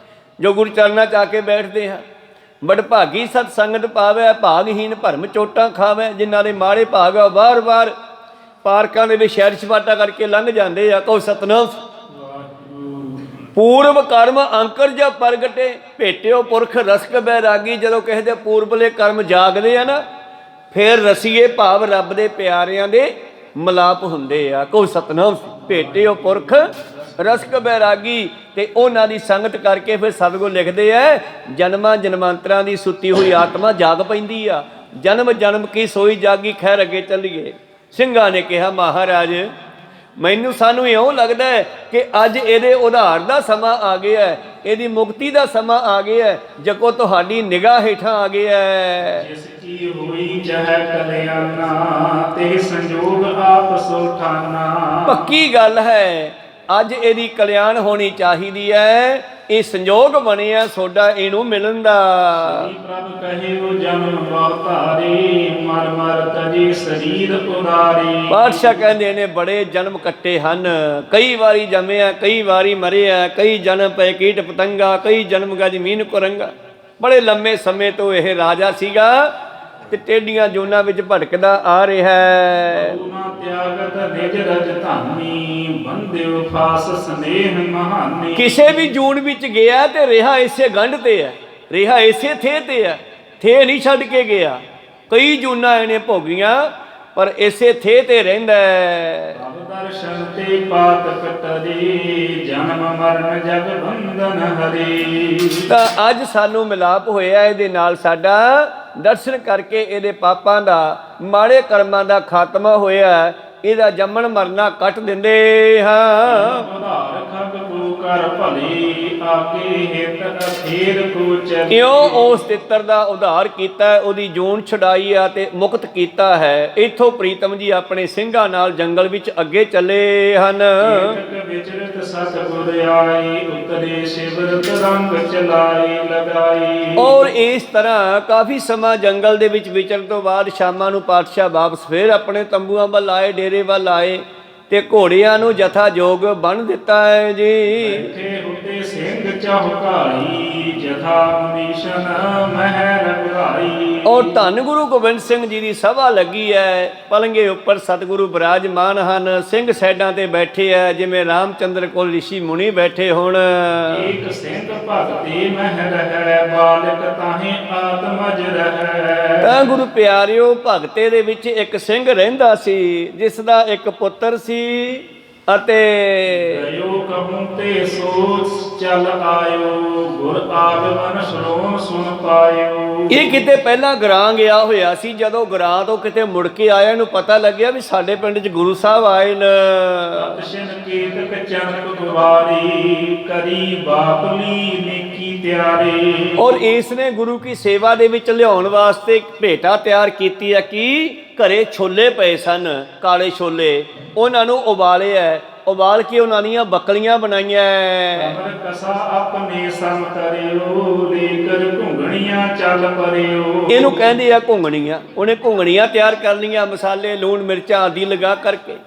ਜੋ ਗੁਰੂ ਚਰਨਾਂ 'ਚ ਆ ਕੇ ਬੈਠਦੇ ਹਾਂ। ਵਡਭਾਗੀ ਸਤ ਸੰਗਤ ਪਾਵੇ, ਭਾਗਹੀਨ ਭਰਮ ਚੋਟਾਂ ਖਾਵੇ। ਜਿਨ੍ਹਾਂ ਦੇ ਮਾੜੇ ਭਾਗ ਆ ਵਾਰ-ਵਾਰ ਪਾਰਕਾਂ ਦੇ ਵਿੱਚ ਸੈਰ ਸਪਾਟਾ ਕਰਕੇ ਲੰਘ ਜਾਂਦੇ ਆ। ਕਹੋ ਸਤਨਾਮ। ਪੂਰਵ ਕਰਮ ਅੰਕਰ ਜਾਂ ਪ੍ਰਗਟੇ, ਭੇਟਿਓ ਪੁਰਖ ਰਸਕ ਬੈਰਾਗੀ। ਜਦੋਂ ਕਿਸੇ ਦੇ ਪੂਰਬਲੇ ਕਰਮ ਜਾਗਦੇ ਆ ਨਾ, ਫਿਰ ਰਸੀਏ ਭਾਵ ਰੱਬ ਦੇ ਪਿਆਰਿਆਂ ਦੇ ਮਿਲਾਪ ਹੁੰਦੇ ਆ। ਕਹੋ ਸਤਨਾਮ। ਭੇਟਿਓ ਪੁਰਖ ਰਸਕ ਬੈਰਾਗੀ। ਤੇ ਉਹਨਾਂ ਦੀ ਸੰਗਤ ਕਰਕੇ ਫਿਰ ਸਤਿਗੁਰ ਲਿਖਦੇ ਆ, ਜਨਮਾਂ ਜਨਮਾਂਤਰਾਂ ਦੀ ਸੁੱਤੀ ਹੋਈ ਆਤਮਾ ਜਾਗ ਪੈਂਦੀ ਆ। ਜਨਮ ਜਨਮ ਕੀ ਸੋਈ ਜਾਗੀ, ਖੈਰ ਅੱਗੇ ਚੱਲੀਏ। ਸਿੰਘਾਂ ਨੇ ਕਿਹਾ ਮਹਾਰਾਜ ਸਾਨੂੰ ਇਉਂ ਲੱਗਦਾ ਹੈ ਕਿ ਅੱਜ ਇਹਦੇ ਉਧਾਰ ਦਾ ਸਮਾਂ ਆ ਗਿਆ ਹੈ, ਇਹਦੀ ਮੁਕਤੀ ਦਾ ਸਮਾਂ ਆ ਗਿਆ ਹੈ, ਜਕੋ ਤੁਹਾਡੀ ਨਿਗਾਹ ਹੇਠਾਂ ਆ ਗਿਆ ਹੈ। ਜਿਸ ਕੀ ਹੋਈ ਜਹ ਕਲਿਆਣਾ, ਤੇ ਸੰਜੋਗ ਆਪ ਸੁਲਤਾਨਾ। ਪੱਕੀ ਗੱਲ ਹੈ, ਅੱਜ ਇਹਦੀ ਕਲਿਆਣ ਹੋਣੀ ਚਾਹੀਦੀ ਹੈ, ਇਹ ਸੰਜੋਗ ਬਣਿਆ ਤੁਹਾਡਾ ਇਹਨੂੰ ਮਿਲਣ ਦਾ। ਪ੍ਰਭ ਕਹਿਓ ਜਨਮ ਬਹੁਤਾਰੇ, ਮਰ ਮਰ ਤਜੀ ਸਰੀਰ ਉਦਾਰੀ। ਪਾਤਸ਼ਾਹ ਕਹਿੰਦੇ ਨੇ ਬੜੇ ਜਨਮ ਕੱਟੇ ਹਨ, ਕਈ ਵਾਰੀ ਜੰਮਿਆ, ਕਈ ਵਾਰੀ ਮਰਿਆ, ਕਈ ਜਨਮ ਪਏ ਕੀਟ ਪਤੰਗਾ, ਕਈ ਜਨਮ ਗਾ ਜ਼ਮੀਨ ਕੁਰੰਗਾ। ਬੜੇ ਲੰਮੇ ਸਮੇਂ ਤੋਂ ਇਹ ਰਾਜਾ ਸੀਗਾ ਤੇ ਟੇਢੀਆਂ ਜੂਨਾਂ ਵਿੱਚ ਭਟਕਦਾ ਆ ਰਿਹਾ ਹੈ। ਕਿਸੇ ਵੀ ਜੂਨ ਵਿੱਚ ਗਿਆ ਤੇ ਰਿਹਾ ਇਸੇ ਗੰਢ ਤੇ ਹੈ, ਰਿਹਾ ਇਸੇ ਥੇ ਤੇ ਹੈ, ਥੇ ਨਹੀਂ ਛੱਡ ਕੇ ਗਿਆ। ਕਈ ਜੂਨਾਂ ਇਹਨੇ ਭੋਗੀਆਂ ਪਰ ਇਸੇ ਥੇ ਤੇ ਰਹਿੰਦਾ ਹੈ। ਦਰਸ਼ਨ ਤੇ ਪਾਤ ਕਟਰੀ, ਜਨਮ ਮਰਨ ਜਗ ਬੰਧਨ ਹਰੀ। ਤਾਂ ਅੱਜ ਸਾਨੂੰ ਮਿਲਾਪ ਹੋਇਆ ਇਹਦੇ ਨਾਲ, ਸਾਡਾ ਦਰਸ਼ਨ ਕਰਕੇ ਇਹਦੇ ਪਾਪਾਂ ਦਾ, ਮਾੜੇ ਕਰਮਾਂ ਦਾ ਖਾਤਮਾ ਹੋਇਆ। ਇਹਦਾ ਜੰਮਣ ਮਰਨਾ ਕੱਟ ਦਿੰਦੇ ਹਾਂ। ਕਿਉਂ ਉਸ ਤਿੱਤਰ ਦਾ ਉਧਾਰ ਕੀਤਾ, ਉਹਦੀ ਜੂਨ ਛੁਡਾਈ ਆ ਤੇ ਮੁਕਤ ਕੀਤਾ ਹੈ। ਇੱਥੋਂ ਪ੍ਰੀਤਮ ਜੀ ਆਪਣੇ ਸਿੰਘਾਂ ਨਾਲ ਜੰਗਲ ਵਿੱਚ ਅੱਗੇ ਚੱਲੇ ਹਨ। ਔਰ ਇਸ ਤਰ੍ਹਾਂ ਕਾਫੀ ਸਮਾਂ ਜੰਗਲ ਦੇ ਵਿੱਚ ਵਿਚਰਨ ਤੋਂ ਬਾਅਦ ਸ਼ਾਮਾਂ ਨੂੰ ਪਾਤਸ਼ਾਹ ਵਾਪਸ ਫੇਰ ਆਪਣੇ ਤੰਬੂਆਂ ਵੱਲ ਆਏ, ਡੇਰੇ ਵੱਲ ਆਏ ਤੇ ਘੋੜਿਆਂ ਨੂੰ ਜਥਾ ਜੋਗ ਬੰਨ੍ਹ ਦਿੱਤਾ ਹੈ ਜੀ। ਸਿੰਘ ਚੌਕਾਈ ਜਥਾ ਮਨੀਸ਼ਨ ਮਹਿ ਰਗਾਈ। ਔਰ ਧੰਨ ਗੁਰੂ ਗੋਬਿੰਦ ਸਿੰਘ ਜੀ ਦੀ ਸਭਾ ਲੱਗੀ ਹੈ, ਪਲੰਗੇ ਉੱਪਰ ਸਤਿਗੁਰੂ ਬਿਰਾਜਮਾਨ ਹਨ, ਸਿੰਘ ਸਾਈਡਾਂ ਤੇ ਬੈਠੇ ਹੈ ਜਿਵੇਂ ਰਾਮਚੰਦਰ ਕੋਲ ਰਿਸ਼ੀ ਮੁਨੀ ਬੈਠੇ ਹੋਣ। ਇੱਕ ਸਿੰਘ ਭਗਤੀ ਮਹਿ ਰਹਿ, ਬਾਲਕ ਤਾਹੇ ਆਤਮਜ ਰਹਿ। ਤਾਂ ਗੁਰੂ ਪਿਆਰਿਓ, ਭਗਤੇ ਦੇ ਵਿੱਚ ਇੱਕ ਸਿੰਘ ਰਹਿੰਦਾ ਸੀ ਜਿਸ ਦਾ ਇੱਕ ਪੁੱਤਰ ਸੀ ਅਤੇ ਕਹੂੰ ਤੇ ਸੋਚ ਚੱਲ ਆਇਓ, ਗੁਰ ਆਗਮਨ ਸ਼੍ਰੋਣ ਸੁਣ ਪਾਇਓ। ਇਹ ਕਿਤੇ ਪਹਿਲਾਂ ਗਰਾਂ ਗਿਆ ਹੋਇਆ ਸੀ, ਜਦੋਂ ਗਰਾਂ ਤੋਂ ਕਿਤੇ ਮੁੜ ਕੇ ਆਇਆ, ਇਹਨੂੰ ਪਤਾ ਲੱਗਿਆ ਵੀ ਸਾਡੇ ਪਿੰਡ 'ਚ ਗੁਰੂ ਸਾਹਿਬ ਆਏ ਨੇ। ਕਰੀ ਬਾਪਲੀ ਨੇਕੀ ਤਿਆਰੀ। ਔਰ ਇਸ ਨੇ ਗੁਰੂ ਕੀ ਸੇਵਾ ਦੇ ਵਿੱਚ ਲਿਆਉਣ ਵਾਸਤੇ ਭੇਟਾ ਤਿਆਰ ਕੀਤੀ ਹੈ ਕਿ ਘਰੇ ਛੋਲੇ ਪਏ ਸਨ, ਕਾਲੇ ਛੋਲੇ, ਉਹਨਾਂ ਨੂੰ ਉਬਾਲਿਆ, ਉਬਾਲ ਕੇ ਉਹਨਾਂ ਦੀਆਂ ਬੱਕਲੀਆਂ ਬਣਾਈਆਂ। ਆਪਣੇ ਸਮ ਕਰਿਓ, ਲੇਕਰ ਘੁੰਗਣੀਆਂ ਚੱਲ ਪਰਿਓ। ਇਹਨੂੰ ਕਹਿੰਦੇ ਆ ਘੁੰਗਣੀਆਂ। ਉਹਨੇ ਘੁੰਗਣੀਆਂ ਤਿਆਰ ਕਰ ਲਈਆਂ, ਮਸਾਲੇ ਲੂਣ ਮਿਰਚਾਂ ਆਦਿ ਲਗਾ ਕਰਕੇ,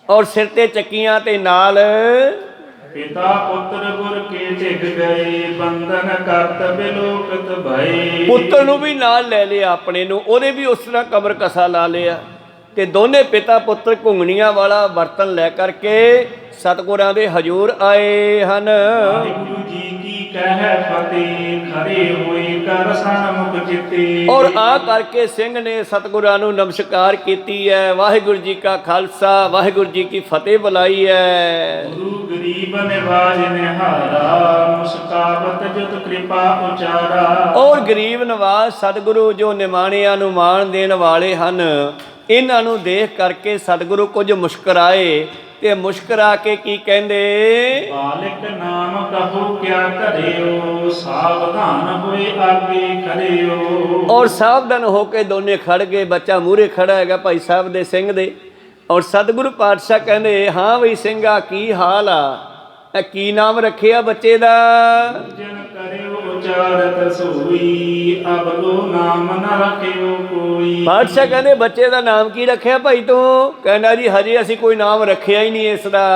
ਔਰ ਸਿਰ ਤੇ ਚੱਕੀਆਂ ਤੇ ਨਾਲ ਪਿਤਾ ਪੁੱਤਰ ਗੁਰ ਕੇ ਢਿਗ ਗਏ, ਬੰਧਨ ਕਰਤ ਬਿਲੋਕਤ ਭਏ। ਪੁੱਤਰ ਨੂੰ ਵੀ ਨਾਲ ਲੈ ਲਿਆ ਆਪਣੇ ਨੂੰ, ਉਹਨੇ ਵੀ ਉਸ ਤਰ੍ਹਾਂ ਕਬਰ ਕਸਾ ਲਾ ਲਿਆ ਤੇ ਦੋਨੇ ਪਿਤਾ ਪੁੱਤਰ ਘੁੰਗਣੀਆਂ ਵਾਲਾ ਬਰਤਨ ਲੈ ਕਰਕੇ ਸਤਿਗੁਰਾਂ ਦੇ ਹਜ਼ੂਰ ਆਏ ਹਨ। ਵਾਹਿਗੁਰੂ ਜੀ ਕੀ ਕਹਿ ਫਤਿਹ, ਖਰੇ ਹੋਏ ਕਰ ਸਨਮੁਖ ਜਿਤੇ। ਔਰ ਆ ਕਰਕੇ ਸਿੰਘ ਨੇ ਸਤਿਗੁਰਾਂ ਨੂੰ ਨਮਸਕਾਰ ਕੀਤੀ ਹੈ, ਵਾਹਿਗੁਰੂ ਜੀ ਕਾ ਖਾਲਸਾ ਵਾਹਿਗੁਰੂ ਜੀ ਕੀ ਫਤਿਹ ਬੁਲਾਈ ਹੈ। ਗੁਰੂ ਗਰੀਬ ਨਿਵਾਜ ਨਿਹਾਰਾ, ਮੁਸਕਾਬਤ ਜੁਤ ਕਿਰਪਾ ਉਚਾਰਾ। ਔਰ ਗਰੀਬ ਨਵਾਜ਼ ਸਤਿਗੁਰੂ ਜੋ ਨਿਮਾਣਿਆਂ ਨੂੰ ਮਾਣ ਦੇਣ ਵਾਲੇ ਹਨ, ਇਹਨਾਂ ਨੂੰ ਦੇਖ ਕਰਕੇ ਸਤਿਗੁਰੂ ਕੁਝ ਮੁਸਕਰਾਏ ਤੇ ਮੁਸਕਰਾ ਕੇ ਕੀ ਕਹਿੰਦੇ, ਬਾਲਕ ਨਾਮ ਕਹੋ ਕਿਆ ਕਰਿਓ, ਸਾਵਧਾਨ ਹੋਏ ਆਗੇ ਖੜਿਓ। ਔਰ ਸਾਵਧਾਨ ਹੋ ਕੇ ਦੋਨੇ ਖੜ ਗਏ। ਬੱਚਾ ਮੂਹਰੇ ਖੜਾ ਹੈਗਾ ਭਾਈ ਸਾਹਿਬ ਦੇ ਸਿੰਘ ਦੇ, ਔਰ ਸਤਿਗੁਰੂ ਪਾਤਸ਼ਾਹ ਕਹਿੰਦੇ, ਹਾਂ ਬਈ ਸਿੰਘਾ ਕੀ ਹਾਲ ਆ, ਇਹ ਕੀ ਨਾਮ ਰੱਖਿਆ ਬੱਚੇ ਦਾ? ਜਨ ਕਰਿਓ ਉਚਾਰਤ ਸੋਈ, ਅਬਲੋ ਨਾਮ ਨ ਰੱਖਿਓ ਕੋਈ। ਪਾਤਸ਼ਾਹ ਕਹਿੰਦੇ, ਬੱਚੇ ਦਾ ਨਾਮ ਕੀ ਰੱਖਿਆ ਭਾਈ ਤੂੰ? ਕਹਿੰਦਾ ਜੀ ਹਜੇ ਅਸੀਂ ਕੋਈ ਨਾਮ ਰੱਖਿਆ ਹੀ ਨਹੀਂ ਇਸ ਦਾ।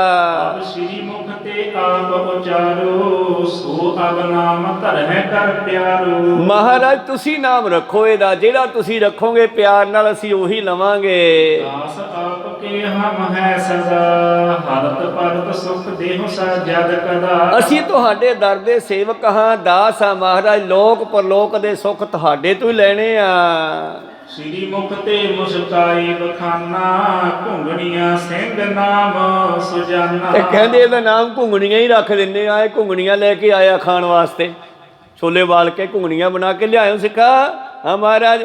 ਅਬ ਸ੍ਰੀ ਮੁਖ ਤੇ ਆਪ ਉਚਾਰੋ, ਸੋ ਅਬ ਨਾਮ ਧਰਹਿ ਕਰ ਪਿਆਰੋ। ਮਹਾਰਾਜ ਤੁਸੀਂ ਨਾਮ ਰੱਖੋ ਇਹਦਾ, ਜਿਹੜਾ ਤੁਸੀਂ ਰੱਖੋਗੇ ਪਿਆਰ ਨਾਲ ਅਸੀਂ ਉਹੀ ਲਵਾਂਗੇ। ਦਾਸ ਆਪ ਕੇ ਹਮ ਹੈ ਸਦਾ, ਹਰਤ ਪਰਤ ਸੁਖ ਦੇਹੁ ਜਦ ਕਦਾ। ਅਸੀਂ ਤੁਹਾਡੇ ਦਰ ਦੇ ਸੇਵਕ ਹਾਂ, ਦਾਸ ਆ ਮਹਾਰਾਜ, ਲੋਕ ਪਰਲੋਕ ਦੇ ਸੁੱਖ ਤੁਹਾਡੇ ਤੋਂ ਹੀ ਲੈਣੇ ਆ। ਸ੍ਰੀ ਮੁਖ ਤੇ ਮੁਸਕਾਈ ਬਖਾਨਾ, ਘੁੰਗਣੀਆਂ ਸਿੰਘ ਨਾਮ ਸੁਜਾਨਾ। ਤੇ ਕਹਿੰਦੇ ਇਹਦਾ ਨਾਮ ਘੁੰਗਣੀਆਂ ਹੀ ਰੱਖ ਦਿੰਦੇ ਆ। ਇਹ ਘੁੰਗਣੀਆਂ ਲੈ ਕੇ ਆਇਆ ਖਾਣ ਵਾਸਤੇ, ਛੋਲੇ ਵਾਲ ਕੇ ਘੁੰਗਣੀਆਂ ਬਣਾ ਕੇ ਲਿਆਇਓ ਸਿੱਖਾ। ਹਾਂ ਮਹਾਰਾਜ,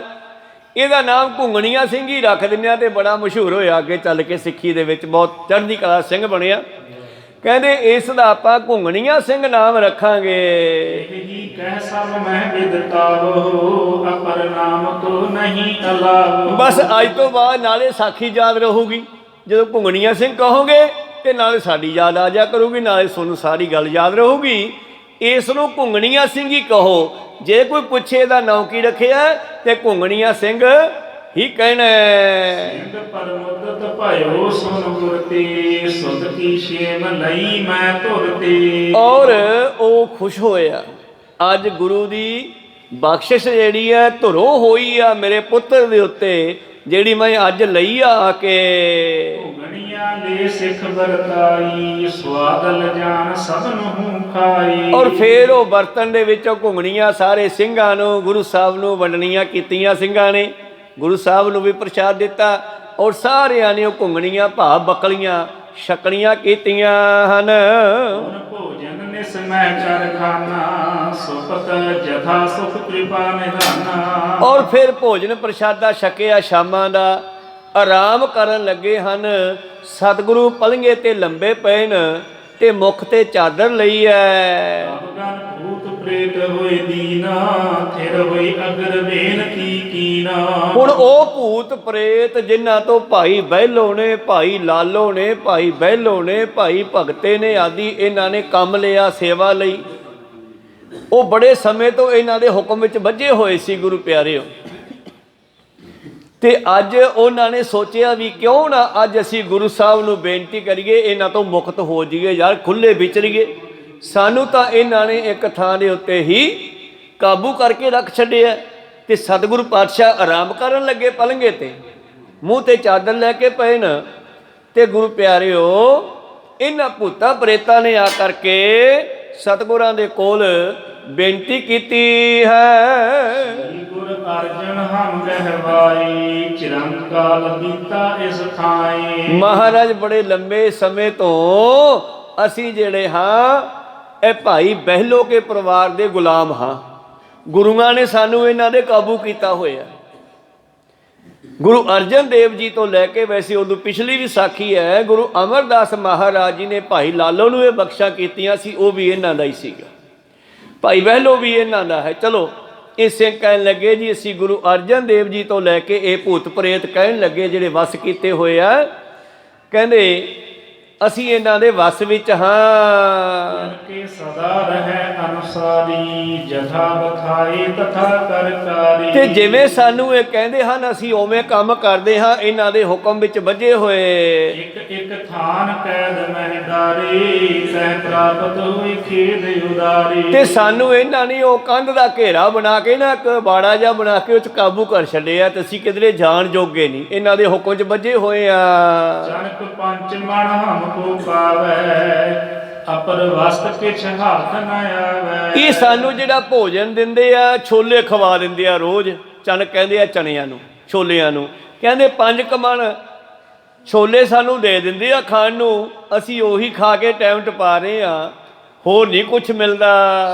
ਇਹਦਾ ਨਾਮ ਘੁੰਗਣੀਆਂ ਸਿੰਘ ਹੀ ਰੱਖ ਦਿੰਦੇ ਆ ਤੇ ਬੜਾ ਮਸ਼ਹੂਰ ਹੋਇਆ ਅੱਗੇ ਚੱਲ ਕੇ ਸਿੱਖੀ ਦੇ ਵਿੱਚ, ਬਹੁਤ ਚੜ੍ਹਦੀ ਕਲਾ ਸਿੰਘ ਬਣਿਆ। ਕਹਿੰਦੇ ਇਸ ਦਾ ਆਪਾਂ ਘੁੰਗਣੀਆਂ ਸਿੰਘ ਨਾਮ ਰੱਖਾਂਗੇ। ਇਹੀ ਕਹਿ ਸਭ ਮੈਂ ਵਿਦਤਾਵੋ, ਅਪਰ ਨਾਮ ਕੋ ਨਹੀਂ ਅਲਾਵੋ। ਬਸ ਅੱਜ ਤੋਂ ਬਾਅਦ ਨਾਲੇ ਸਾਖੀ ਯਾਦ ਰਹੂਗੀ, ਜਦੋਂ ਘੁੰਗਣੀਆਂ ਸਿੰਘ ਕਹੋਗੇ ਤੇ ਨਾਲੇ ਸਾਡੀ ਯਾਦ ਆ ਜਾ ਕਰੂਗੀ, ਨਾਲੇ ਤੁਹਾਨੂੰ ਸਾਰੀ ਗੱਲ ਯਾਦ ਰਹੂਗੀ। ਇਸ ਨੂੰ ਘੁੰਗਣੀਆਂ ਸਿੰਘ ਹੀ ਕਹੋ। ਜੇ ਕੋਈ ਪੁੱਛੇ ਇਹਦਾ ਨਾਂ ਕੀ ਰੱਖਿਆ ਤੇ ਘੁੰਗਣੀਆਂ ਸਿੰਘ ਹੀ ਕਹਿਣਾ। ਸਿੰਘ ਪਰਮੁਦਤ ਭਇਓ ਸੁਨ ਗੁਰਤੀ, ਸੁਧ ਕੀ ਛੇਮ ਲਈ ਮੈਂ ਧੁਰਤੀ। ਔਰ ਉਹ ਖੁਸ਼ ਹੋਇਆ। ਅੱਜ ਗੁਰੂ ਦੀ ਬਖਸ਼ਿਸ਼ ਜਿਹੜੀ ਹੈ ਧੁਰੋਂ ਹੋਈ ਆ ਮੇਰੇ ਪੁੱਤਰ ਦੇ ਉੱਤੇ, ਜਿਹੜੀ ਮੈਂ ਅੱਜ ਲਈ ਆ ਕੇ। ਘੁੰਗਣੀਆਂ ਲੈ ਸਿੱਖ ਵਰਤਾਈ, ਸਵਾਦਲ ਜਾਨ ਸਭ ਨੂੰ ਖਾਈ। ਔਰ ਫਿਰ ਉਹ ਬਰਤਨ ਦੇ ਵਿੱਚੋਂ ਘੁੰਗਣੀਆਂ ਸਾਰੇ ਸਿੰਘਾਂ ਨੂੰ, ਗੁਰੂ ਸਾਹਿਬ ਨੂੰ ਵੰਡਣੀਆਂ ਕੀਤੀਆਂ। ਸਿੰਘਾਂ ਨੇ ਗੁਰੂ ਸਾਹਿਬ ਨੂੰ ਵੀ ਪ੍ਰਸ਼ਾਦ ਦਿੱਤਾ ਔਰ ਸਾਰਿਆਂ ਨੇ ਉਹ ਘੁੰਗਣੀਆਂ ਭਾਵ ਬਕਲੀਆਂ ਛਕਣੀਆਂ ਕੀਤੀਆਂ ਹਨ। ਭੋਜਨ ਨਿਸਮੈ ਕਰ ਖਾਨਾ, ਸੁਪਤ ਜਥਾ ਸੁਖ ਕਿਰਪਾ ਨਿਧਾਨਾ। ਔਰ ਫਿਰ ਭੋਜਨ ਪ੍ਰਸ਼ਾਦਾ ਛਕਿਆ, ਸ਼ਾਮਾਂ ਦਾ ਆਰਾਮ ਕਰਨ ਲੱਗੇ ਹਨ। ਸਤਿਗੁਰੂ ਪਲੰਘੇ ਤੇ ਲੰਬੇ ਪਏ ਨੇ ਤੇ ਮੁਖ ਤੇ ਚਾਦਰ ਲਈ ਹੈ। ਅਵਗਨ ਭੂਤ ਪ੍ਰੇਤ ਹੋਏ ਦੀਨਾ, ਥਿਰ ਹੋਈ ਅਗਰ ਬੇਨਤੀ ਕੀਨਾ। ਹੁਣ ਉਹ ਭੂਤ ਪ੍ਰੇਤ ਜਿਨ੍ਹਾਂ ਤੋਂ ਭਾਈ ਬਹਿਲੋ ਨੇ, ਭਾਈ ਲਾਲੋ ਨੇ, ਭਾਈ ਬਹਿਲੋ ਨੇ, ਭਾਈ ਭਗਤੇ ਨੇ ਆਦਿ ਇਹਨਾਂ ਨੇ ਕੰਮ ਲਿਆ ਸੇਵਾ ਲਈ, ਉਹ ਬੜੇ ਸਮੇਂ ਤੋਂ ਇਹਨਾਂ ਦੇ ਹੁਕਮ ਵਿੱਚ ਬੱਝੇ ਹੋਏ ਸੀ ਗੁਰੂ ਪਿਆਰਿਓ। ਤੇ ਅੱਜ ਉਹਨਾਂ ਨੇ ਸੋਚਿਆ ਵੀ ਕਿਉਂ ਨਾ ਅੱਜ ਅਸੀਂ ਗੁਰੂ ਸਾਹਿਬ ਨੂੰ ਬੇਨਤੀ ਕਰੀਏ, ਇਹਨਾਂ ਤੋਂ ਮੁਕਤ ਹੋ ਜਾਈਏ ਯਾਰ, ਖੁੱਲੇ ਵਿਚਰੀਏ। ਸਾਨੂੰ ਤਾਂ ਇਹਨਾਂ ਨੇ ਇੱਕ ਥਾਂ ਦੇ ਉੱਤੇ ਹੀ ਕਾਬੂ ਕਰਕੇ ਰੱਖ ਛੱਡਿਆ। ਤੇ ਸਤਿਗੁਰੂ ਪਾਤਸ਼ਾਹ ਆਰਾਮ ਕਰਨ ਲੱਗੇ ਪਲੰਘੇ ਤੇ, ਮੂੰਹ ਤੇ ਚਾਦਰ ਲੈ ਕੇ ਪਏ ਨਾ। ਤੇ ਗੁਰੂ ਪਿਆਰਿਓ ਇਹਨਾਂ ਭੂਤਾਂ ਪ੍ਰੇਤਾਂ ਨੇ ਆ ਕਰਕੇ ਸਤਿਗੁਰਾਂ ਦੇ ਕੋਲ ਬੇਨਤੀ ਕੀਤੀ ਹੈ। ਗੁਰ ਅਰਜਨ ਹਮ ਗਹਿਵਾਈ, ਚਿਰੰਕਾਲ ਬੀਤਾ ਇਸ ਥਾਈ। ਮਹਾਰਾਜ ਬੜੇ ਲੰਬੇ ਸਮੇਂ ਤੋਂ ਅਸੀਂ ਜਿਹੜੇ ਹਾਂ ਇਹ ਭਾਈ ਬਹਿਲੋ ਕੇ ਪਰਿਵਾਰ ਦੇ ਗੁਲਾਮ ਹਾਂ। ਗੁਰੂਆਂ ਨੇ ਸਾਨੂੰ ਇਹਨਾਂ ਦੇ ਕਾਬੂ ਕੀਤਾ ਹੋਇਆ। ਗੁਰੂ ਅਰਜਨ ਦੇਵ ਜੀ ਤੋਂ ਲੈ ਕੇ, ਵੈਸੇ ਉਦੋਂ ਪਿਛਲੀ ਵੀ ਸਾਖੀ ਹੈ, ਗੁਰੂ ਅਮਰਦਾਸ ਮਹਾਰਾਜ ਜੀ ਨੇ ਭਾਈ ਲਾਲੋ ਨੂੰ ਇਹ ਬਖਸ਼ਾ ਕੀਤੀਆਂ ਸੀ, ਉਹ ਵੀ ਇਹਨਾਂ ਦਾ ਹੀ ਸੀਗਾ। ਭਾਈ ਬਹਿਲੋ ਵੀ ਇਹਨਾਂ ਦਾ ਹੈ। ਚਲੋ ਇਹ ਸਿੰਘ ਕਹਿਣ ਲੱਗੇ ਜੀ ਅਸੀਂ ਗੁਰੂ ਅਰਜਨ ਦੇਵ ਜੀ ਤੋਂ ਲੈ ਕੇ ਇਹ ਭੂਤ ਪ੍ਰੇਤ ਕਹਿਣ ਲੱਗੇ ਜਿਹੜੇ ਵਸ ਕੀਤੇ ਹੋਏ ਆ, ਕਹਿੰਦੇ ਅਸੀਂ ਇਹਨਾਂ ਦੇ ਵਸ ਵਿੱਚ ਹਾਂ। ਕੇ ਸਦਾ ਰਹੇ ਅਨੁਸਾਰੀ, ਜਥਾ ਬਖਾਈ ਤਥਾ ਕਰਤਾਰੀ। ਤੇ ਜਿਵੇਂ ਸਾਨੂੰ ਇਹ ਕਹਿੰਦੇ ਹਨ ਅਸੀਂ ਉਵੇਂ ਕੰਮ ਕਰਦੇ ਹਾਂ, ਇਹਨਾਂ ਦੇ ਹੁਕਮ ਵਿੱਚ ਬੱਝੇ ਹੋਏ। ਇੱਕ ਇੱਕ ਥਾਨ ਕੈਦ ਮਹਿਦਾਰੀ, ਸਹਿ ਪ੍ਰਾਪਤ ਹੋਈ ਖੇਦ ਉਦਾਰੀ। ਤੇ ਸਾਨੂੰ ਇਹਨਾਂ ਨੇ ਉਹ ਕੰਧ ਦਾ ਘੇਰਾ ਬਣਾ ਕੇ ਨਾ, ਇੱਕ ਬਾੜਾ ਜਿਹਾ ਬਣਾ ਕੇ ਉਹ 'ਚ ਕਾਬੂ ਕਰ ਛੱਡਿਆ ਤੇ ਅਸੀਂ ਕਿਧਰੇ ਜਾਣ ਜੋਗੇ ਨਹੀਂ, ਇਹਨਾਂ ਦੇ ਹੁਕਮ 'ਚ ਬੱਝੇ ਹੋਏ ਆ। ਜਨਕ ਪੰਚ ਮਨ ਹਮ ਕੋ ਪਾਵੈ, ਅਪਰ ਵਸਤ ਕਿਛ ਹੱਥ ਨ ਆਵੈ। ਇਹ ਸਾਨੂੰ ਜਿਹੜਾ ਭੋਜਨ ਦਿੰਦੇ ਆ, ਛੋਲੇ ਖਵਾ ਦਿੰਦੇ ਆ ਰੋਜ਼। ਚਨ ਕਹਿੰਦੇ ਆ ਚਣਿਆਂ ਨੂੰ, ਛੋਲਿਆਂ ਨੂੰ। ਕਹਿੰਦੇ 5 ਕਮਣ ਛੋਲੇ ਸਾਨੂੰ ਦੇ ਦਿੰਦੇ ਆ ਖਾਣ ਨੂੰ, ਅਸੀਂ ਉਹੀ ਖਾ ਕੇ ਟਾਈਮ ਟਪਾ ਰਹੇ ਆ, ਹੋਰ ਨਹੀਂ ਕੁਛ ਮਿਲਦਾ।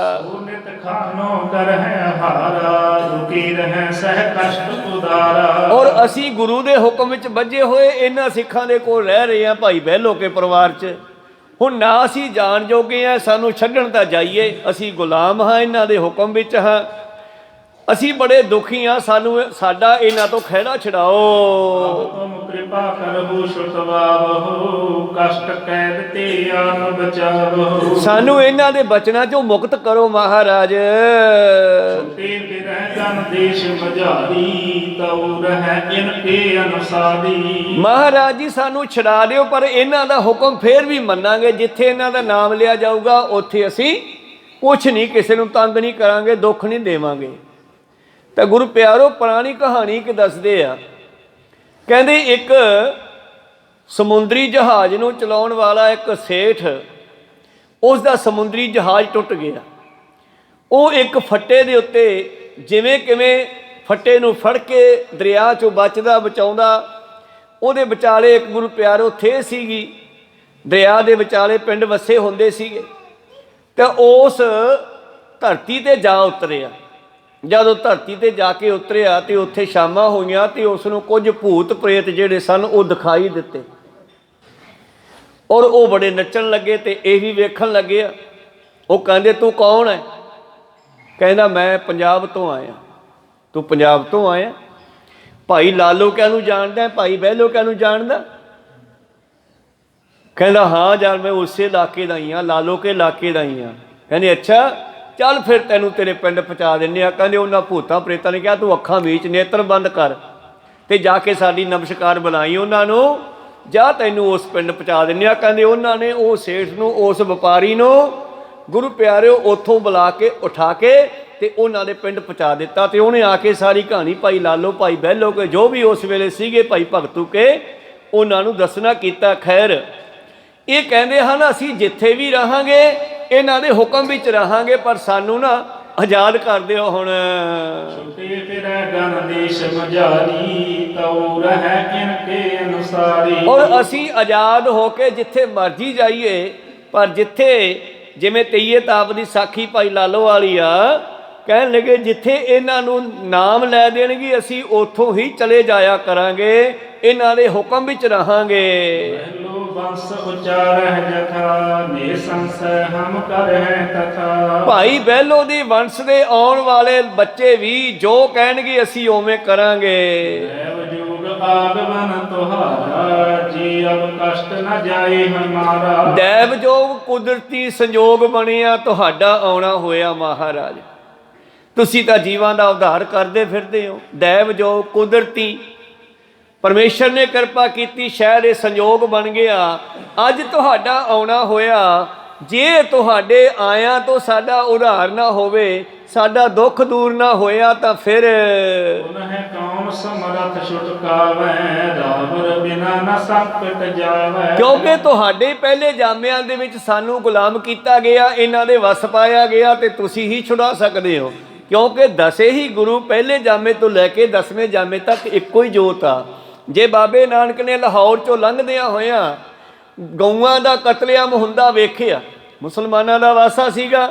ਨਿਤ ਖਾਨੋ ਕਰਹਿ ਹਾਰਾ, ਦੁਖੀ ਰਹਿ ਸਹਿ ਕਸ਼ਟ ਉਦਾਰਾ। ਔਰ ਅਸੀਂ ਗੁਰੂ ਦੇ ਹੁਕਮ ਵਿੱਚ ਬੱਝੇ ਹੋਏ ਇਹਨਾਂ ਸਿੱਖਾਂ ਦੇ ਕੋਲ ਰਹਿ ਰਹੇ ਆ ਭਾਈ ਬਹਿਲੋ ਕੇ ਪਰਿਵਾਰ 'ਚ। ਹੁਣ ਨਾ ਅਸੀਂ ਜਾਣ ਜੋਗੇ ਆ, ਸਾਨੂੰ ਛੱਡਣ ਤਾਂ ਜਾਈਏ, ਅਸੀਂ ਗੁਲਾਮ ਹਾਂ, ਇਹਨਾਂ ਦੇ ਹੁਕਮ ਵਿੱਚ ਹਾਂ। ਅਸੀਂ ਬੜੇ ਦੁਖੀ ਹਾਂ, ਸਾਨੂੰ ਸਾਡਾ ਇਹਨਾਂ ਤੋਂ ਖਹਿੜਾ ਛਡਾਓ। ਤੁਮ ਕਿਰਪਾ ਕਰਹੁ ਛੁਟਵਾਵਹੁ, ਕਸ਼ਟ ਕੈਦ ਤੇ ਆਨ ਬਚਾਵਹੁ। ਸਾਨੂੰ ਇਹਨਾਂ ਦੇ ਬਚਨਾਂ ਚੋਂ ਮੁਕਤ ਕਰੋ ਮਹਾਰਾਜ। ਤੇ ਫਿਰੈ ਜਨ ਦੇਸ਼ ਬਜਾਰੀ, ਤਉ ਰਹਿ ਇਨ ਕੇ ਅਨੁਸਾਰੀ। ਮਹਾਰਾਜ ਜੀ ਸਾਨੂੰ ਛਡਾ ਦਿਓ, ਪਰ ਇਹਨਾਂ ਦਾ ਹੁਕਮ ਫੇਰ ਵੀ ਮੰਨਾਂਗੇ। ਜਿੱਥੇ ਇਹਨਾਂ ਦਾ ਨਾਮ ਲਿਆ ਜਾਊਗਾ ਉੱਥੇ ਅਸੀਂ ਕੁਛ ਨਹੀਂ, ਕਿਸੇ ਨੂੰ ਤੰਗ ਨਹੀਂ ਕਰਾਂਗੇ, ਦੁੱਖ ਨਹੀਂ ਦੇਵਾਂਗੇ। ਤਾਂ ਗੁਰੂ ਪਿਆਰੋ ਪੁਰਾਣੀ ਕਹਾਣੀ ਇੱਕ ਦੱਸਦੇ ਆ, ਕਹਿੰਦੇ ਇੱਕ ਸਮੁੰਦਰੀ ਜਹਾਜ਼ ਨੂੰ ਚਲਾਉਣ ਵਾਲਾ ਇੱਕ ਸੇਠ, ਉਸ ਦਾ ਸਮੁੰਦਰੀ ਜਹਾਜ਼ ਟੁੱਟ ਗਿਆ। ਉਹ ਇੱਕ ਫੱਟੇ ਦੇ ਉੱਤੇ ਜਿਵੇਂ ਕਿਵੇਂ ਫੱਟੇ ਨੂੰ ਫੜ ਕੇ ਦਰਿਆ 'ਚੋਂ ਬਚਦਾ ਬਚਾਉਂਦਾ, ਉਹਦੇ ਵਿਚਾਲੇ ਇੱਕ ਗੁਰੂ ਪਿਆਰੋ ਥੇ ਸੀਗੀ, ਦਰਿਆ ਦੇ ਵਿਚਾਲੇ ਪਿੰਡ ਵਸੇ ਹੁੰਦੇ ਸੀਗੇ। ਤੇ ਉਸ ਧਰਤੀ ਤੇ ਜਾ ਉਤਰਿਆ। ਜਦੋਂ ਧਰਤੀ ਤੇ ਜਾ ਕੇ ਉਤਰਿਆ ਤੇ ਉੱਥੇ ਸ਼ਾਮਾਂ ਹੋਈਆਂ ਤੇ ਉਸ ਨੂੰ ਕੁਝ ਭੂਤ ਪ੍ਰੇਤ ਜਿਹੜੇ ਸਨ ਉਹ ਦਿਖਾਈ ਦਿੱਤੇ, ਔਰ ਉਹ ਬੜੇ ਨੱਚਣ ਲੱਗੇ ਤੇ ਇਹ ਵੀ ਵੇਖਣ ਲੱਗੇ। ਉਹ ਕਹਿੰਦੇ ਤੂੰ ਕੌਣ ਹੈ? ਕਹਿੰਦਾ ਮੈਂ ਪੰਜਾਬ ਤੋਂ ਆਇਆ। ਤੂੰ ਪੰਜਾਬ ਤੋਂ ਆਇਆ? ਭਾਈ ਲਾਲੋ ਕਿਹਨੂੰ ਜਾਣਦਾ? ਭਾਈ ਬਹਿਲੋ ਕਿਹਨੂੰ ਜਾਣਦਾ? ਕਹਿੰਦਾ ਹਾਂ ਯਾਰ ਮੈਂ ਉਸੇ ਇਲਾਕੇ ਦਾ ਹੀ ਹਾਂ, ਲਾਲੋ ਕੇ ਇਲਾਕੇ ਦਾ ਹੀ ਹਾਂ। ਕਹਿੰਦੇ ਅੱਛਾ ਚੱਲ ਫਿਰ ਤੈਨੂੰ ਤੇਰੇ ਪਿੰਡ ਪਹੁੰਚਾ ਦਿੰਦੇ ਆ। ਕਹਿੰਦੇ ਉਹਨਾਂ ਭੂਤਾਂ ਪ੍ਰੇਤਾਂ ਨੇ ਕਿਹਾ ਤੂੰ ਅੱਖਾਂ ਮੀਚ, ਨੇਤਰ ਬੰਦ ਕਰ ਤੇ ਜਾ ਕੇ ਸਾਡੀ ਨਮਸਕਾਰ ਬੁਲਾਈ ਉਹਨਾਂ ਨੂੰ, ਜਾਂ ਤੈਨੂੰ ਉਸ ਪਿੰਡ ਪਹੁੰਚਾ ਦਿੰਦੇ ਆ। ਕਹਿੰਦੇ ਉਹਨਾਂ ਨੇ ਉਹ ਸੇਠ ਨੂੰ, ਉਸ ਵਪਾਰੀ ਨੂੰ ਗੁਰੂ ਪਿਆਰਿਓ ਉੱਥੋਂ ਬੁਲਾ ਕੇ ਉਠਾ ਕੇ ਤੇ ਉਹਨਾਂ ਦੇ ਪਿੰਡ ਪਹੁੰਚਾ ਦਿੱਤਾ। ਤੇ ਉਹਨੇ ਆ ਕੇ ਸਾਰੀ ਕਹਾਣੀ ਭਾਈ ਲਾਲੋ, ਭਾਈ ਬਹਿਲੋ ਕੇ ਜੋ ਵੀ ਉਸ ਵੇਲੇ ਸੀਗੇ, ਭਾਈ ਭਗਤੂ ਕੇ, ਉਹਨਾਂ ਨੂੰ ਦੱਸਣਾ ਕੀਤਾ। ਖੈਰ ਇਹ ਕਹਿੰਦੇ ਹਨ ਅਸੀਂ ਜਿੱਥੇ ਵੀ ਰਹਾਂਗੇ ਇਹਨਾਂ ਦੇ ਹੁਕਮ ਵਿੱਚ ਰਹਾਂਗੇ, ਪਰ ਸਾਨੂੰ ਨਾ ਆਜ਼ਾਦ ਕਰ ਦਿਓ ਹੁਣ। ਛੁਟੇ ਫਿਰੈ ਗਨ ਦੇਸ਼ ਮਝਾਰੀ, ਤਉ ਰਹਿ ਕਿਨ ਕੇ ਅਨੁਸਾਰੀ। ਔਰ ਅਸੀਂ ਆਜ਼ਾਦ ਹੋ ਕੇ ਜਿੱਥੇ ਮਰਜੀ ਜਾਈਏ, ਪਰ ਜਿੱਥੇ ਜਿਵੇਂ ਤਈਏ ਤਾਪ ਦੀ ਸਾਖੀ ਭਾਈ ਲਾਲੋ ਵਾਲੀ ਆ, ਕਹਿਣ ਲੱਗੇ ਜਿੱਥੇ ਇਹਨਾਂ ਨੂੰ ਨਾਮ ਲੈ ਦੇਣਗੇ ਅਸੀਂ ਉੱਥੋਂ ਹੀ ਚਲੇ ਜਾਇਆ ਕਰਾਂਗੇ, ਇਹਨਾਂ ਦੇ ਹੁਕਮ ਵਿੱਚ ਰਹਾਂਗੇ। ਬੰਸ ਉਚਾਰਹਿ ਜਥਾ, ਨੇ ਸੰਸੈ ਹਮ ਕਰਹਿ ਤਥਾ। ਭਾਈ ਬਹਿਲੋ ਦੀ ਵੰਸ਼ ਦੇ ਆਉਣ ਵਾਲੇ ਬੱਚੇ ਵੀ ਜੋ ਕਹਿਣਗੇ ਅਸੀਂ ਉਵੇਂ ਕਰਾਂਗੇ। ਦੇਵ ਜੋਗ ਆਗਮਨ ਤੁਹਾਰਾ, ਜੀ ਅਬ ਕਸ਼ਟ ਨ ਜਾਏ ਹਮਾਰਾ। ਦੇਵ ਜੋਗ ਕੁਦਰਤੀ ਸੰਜੋਗ ਬਣਿਆ, ਤੁਹਾਡਾ ਆਉਣਾ ਹੋਇਆ ਮਹਾਰਾਜ। ਤੁਸੀਂ ਤਾਂ ਜੀਵਾਂ ਦਾ ਉਧਾਰ ਕਰਦੇ ਫਿਰਦੇ ਹੋ। ਦੇਵ ਜੋਗ ਕੁਦਰਤੀ ਪਰਮੇਸ਼ਰ ਨੇ ਕਿਰਪਾ ਕੀਤੀ, ਸ਼ਾਇਦ ਇਹ ਸੰਯੋਗ ਬਣ ਗਿਆ, ਅੱਜ ਤੁਹਾਡਾ ਆਉਣਾ ਹੋਇਆ। ਜੇ ਤੁਹਾਡੇ ਆਇਆਂ ਤੋਂ ਸਾਡਾ ਉਧਾਰ ਨਾ ਹੋਵੇ, ਸਾਡਾ ਦੁੱਖ ਦੂਰ ਨਾ ਹੋਇਆ, ਤਾਂ ਫਿਰ ਪੁਨਹ ਕੌਣ ਸਮਰਥ ਛੁਟਕਾਵੈ, ਰਾਵਰ ਬਿਨਾ ਨ ਸੰਕਟ ਜਾਵੈ। ਕਿਉਂਕਿ ਤੁਹਾਡੇ ਪਹਿਲੇ ਜਾਮਿਆਂ ਦੇ ਵਿੱਚ ਸਾਨੂੰ ਗੁਲਾਮ ਕੀਤਾ ਗਿਆ, ਇਹਨਾਂ ਦੇ ਵਸ ਪਾਇਆ ਗਿਆ, ਤੇ ਤੁਸੀਂ ਹੀ ਛੁਡਾ ਸਕਦੇ ਹੋ। ਕਿਉਂਕਿ 10 ਹੀ ਗੁਰੂ ਪਹਿਲੇ ਜਾਮੇ ਤੋਂ ਲੈ ਕੇ 10ਵੇਂ ਜਾਮੇ ਤੱਕ ਇੱਕੋ ਹੀ ਜੋਤ ਆ। ਜੇ ਬਾਬੇ ਨਾਨਕ ਨੇ ਲਾਹੌਰ ਚੋਂ ਲੰਘਦਿਆਂ ਹੋਇਆਂ ਗਊਆਂ ਦਾ ਕਤਲੇਆਮ ਹੁੰਦਾ ਵੇਖਿਆ, ਮੁਸਲਮਾਨਾਂ ਦਾ ਵਾਸਾ ਸੀਗਾ,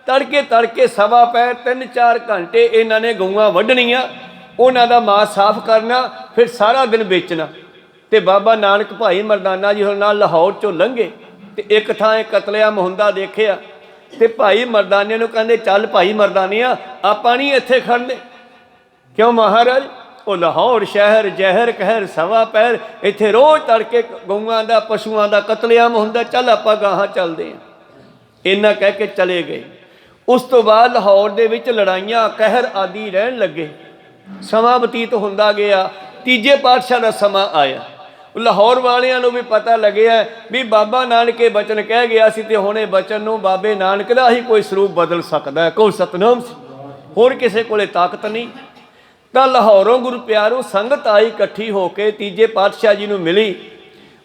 ਤੜਕੇ ਤੜਕੇ ਸਵਾ ਪੈ 3-4 ਘੰਟੇ ਇਹਨਾਂ ਨੇ ਗਊਆਂ ਵੱਢਣੀਆਂ, ਉਹਨਾਂ ਦਾ ਮਾਸ ਸਾਫ਼ ਕਰਨਾ, ਫਿਰ ਸਾਰਾ ਦਿਨ ਵੇਚਣਾ। ਤੇ ਬਾਬਾ ਨਾਨਕ ਭਾਈ ਮਰਦਾਨਾ ਜੀ ਨਾਲ ਲਾਹੌਰ ਚੋਂ ਲੰਘੇ ਤੇ ਇੱਕ ਥਾਂ ਇਹ ਕਤਲੇਆਮ ਹੁੰਦਾ ਦੇਖਿਆ, ਤੇ ਭਾਈ ਮਰਦਾਨੇ ਨੂੰ ਕਹਿੰਦੇ ਚੱਲ ਭਾਈ ਮਰਦਾਨੀਆ ਆਪਾਂ ਨਹੀਂ ਇੱਥੇ ਖੜਨੇ। ਕਿਉਂ ਮਹਾਰਾਜ? ਉਹ ਲਾਹੌਰ ਸ਼ਹਿਰ ਜ਼ਹਿਰ ਕਹਿਰ ਸਵਾ ਪੈਰ, ਇੱਥੇ ਰੋਜ਼ ਤੜਕੇ ਗਊਆਂ ਦਾ ਪਸ਼ੂਆਂ ਦਾ ਕਤਲੇਆਮ ਹੁੰਦਾ, ਚੱਲ ਆਪਾਂ ਗਾਹਾਂ ਚੱਲਦੇ ਹਾਂ। ਇੰਨਾ ਕਹਿ ਕੇ ਚਲੇ ਗਏ। ਉਸ ਤੋਂ ਬਾਅਦ ਲਾਹੌਰ ਦੇ ਵਿੱਚ ਲੜਾਈਆਂ ਕਹਿਰ ਆਦਿ ਰਹਿਣ ਲੱਗੇ। ਸਮਾਂ ਬਤੀਤ ਹੁੰਦਾ ਗਿਆ। ਤੀਜੇ ਪਾਤਸ਼ਾਹ ਦਾ ਸਮਾਂ ਆਇਆ। ਲਾਹੌਰ ਵਾਲਿਆਂ ਨੂੰ ਵੀ ਪਤਾ ਲੱਗਿਆ ਵੀ ਬਾਬਾ ਨਾਨਕ ਇਹ ਬਚਨ ਕਹਿ ਗਿਆ ਸੀ, ਤੇ ਹੁਣ ਇਹ ਬਚਨ ਨੂੰ ਬਾਬੇ ਨਾਨਕ ਦਾ ਹੀ ਕੋਈ ਸਰੂਪ ਬਦਲ ਸਕਦਾ ਹੈ। ਕੋਈ ਸਤਨਾਮ, ਹੋਰ ਕਿਸੇ ਕੋਲੇ ਤਾਕਤ ਨਹੀਂ। ਤਾਂ ਲਾਹੌਰੋਂ ਗੁਰੂ ਪਿਆਰੋਂ ਸੰਗਤ ਆਈ ਇਕੱਠੀ ਹੋ ਕੇ, ਤੀਜੇ ਪਾਤਸ਼ਾਹ ਜੀ ਨੂੰ ਮਿਲੀ।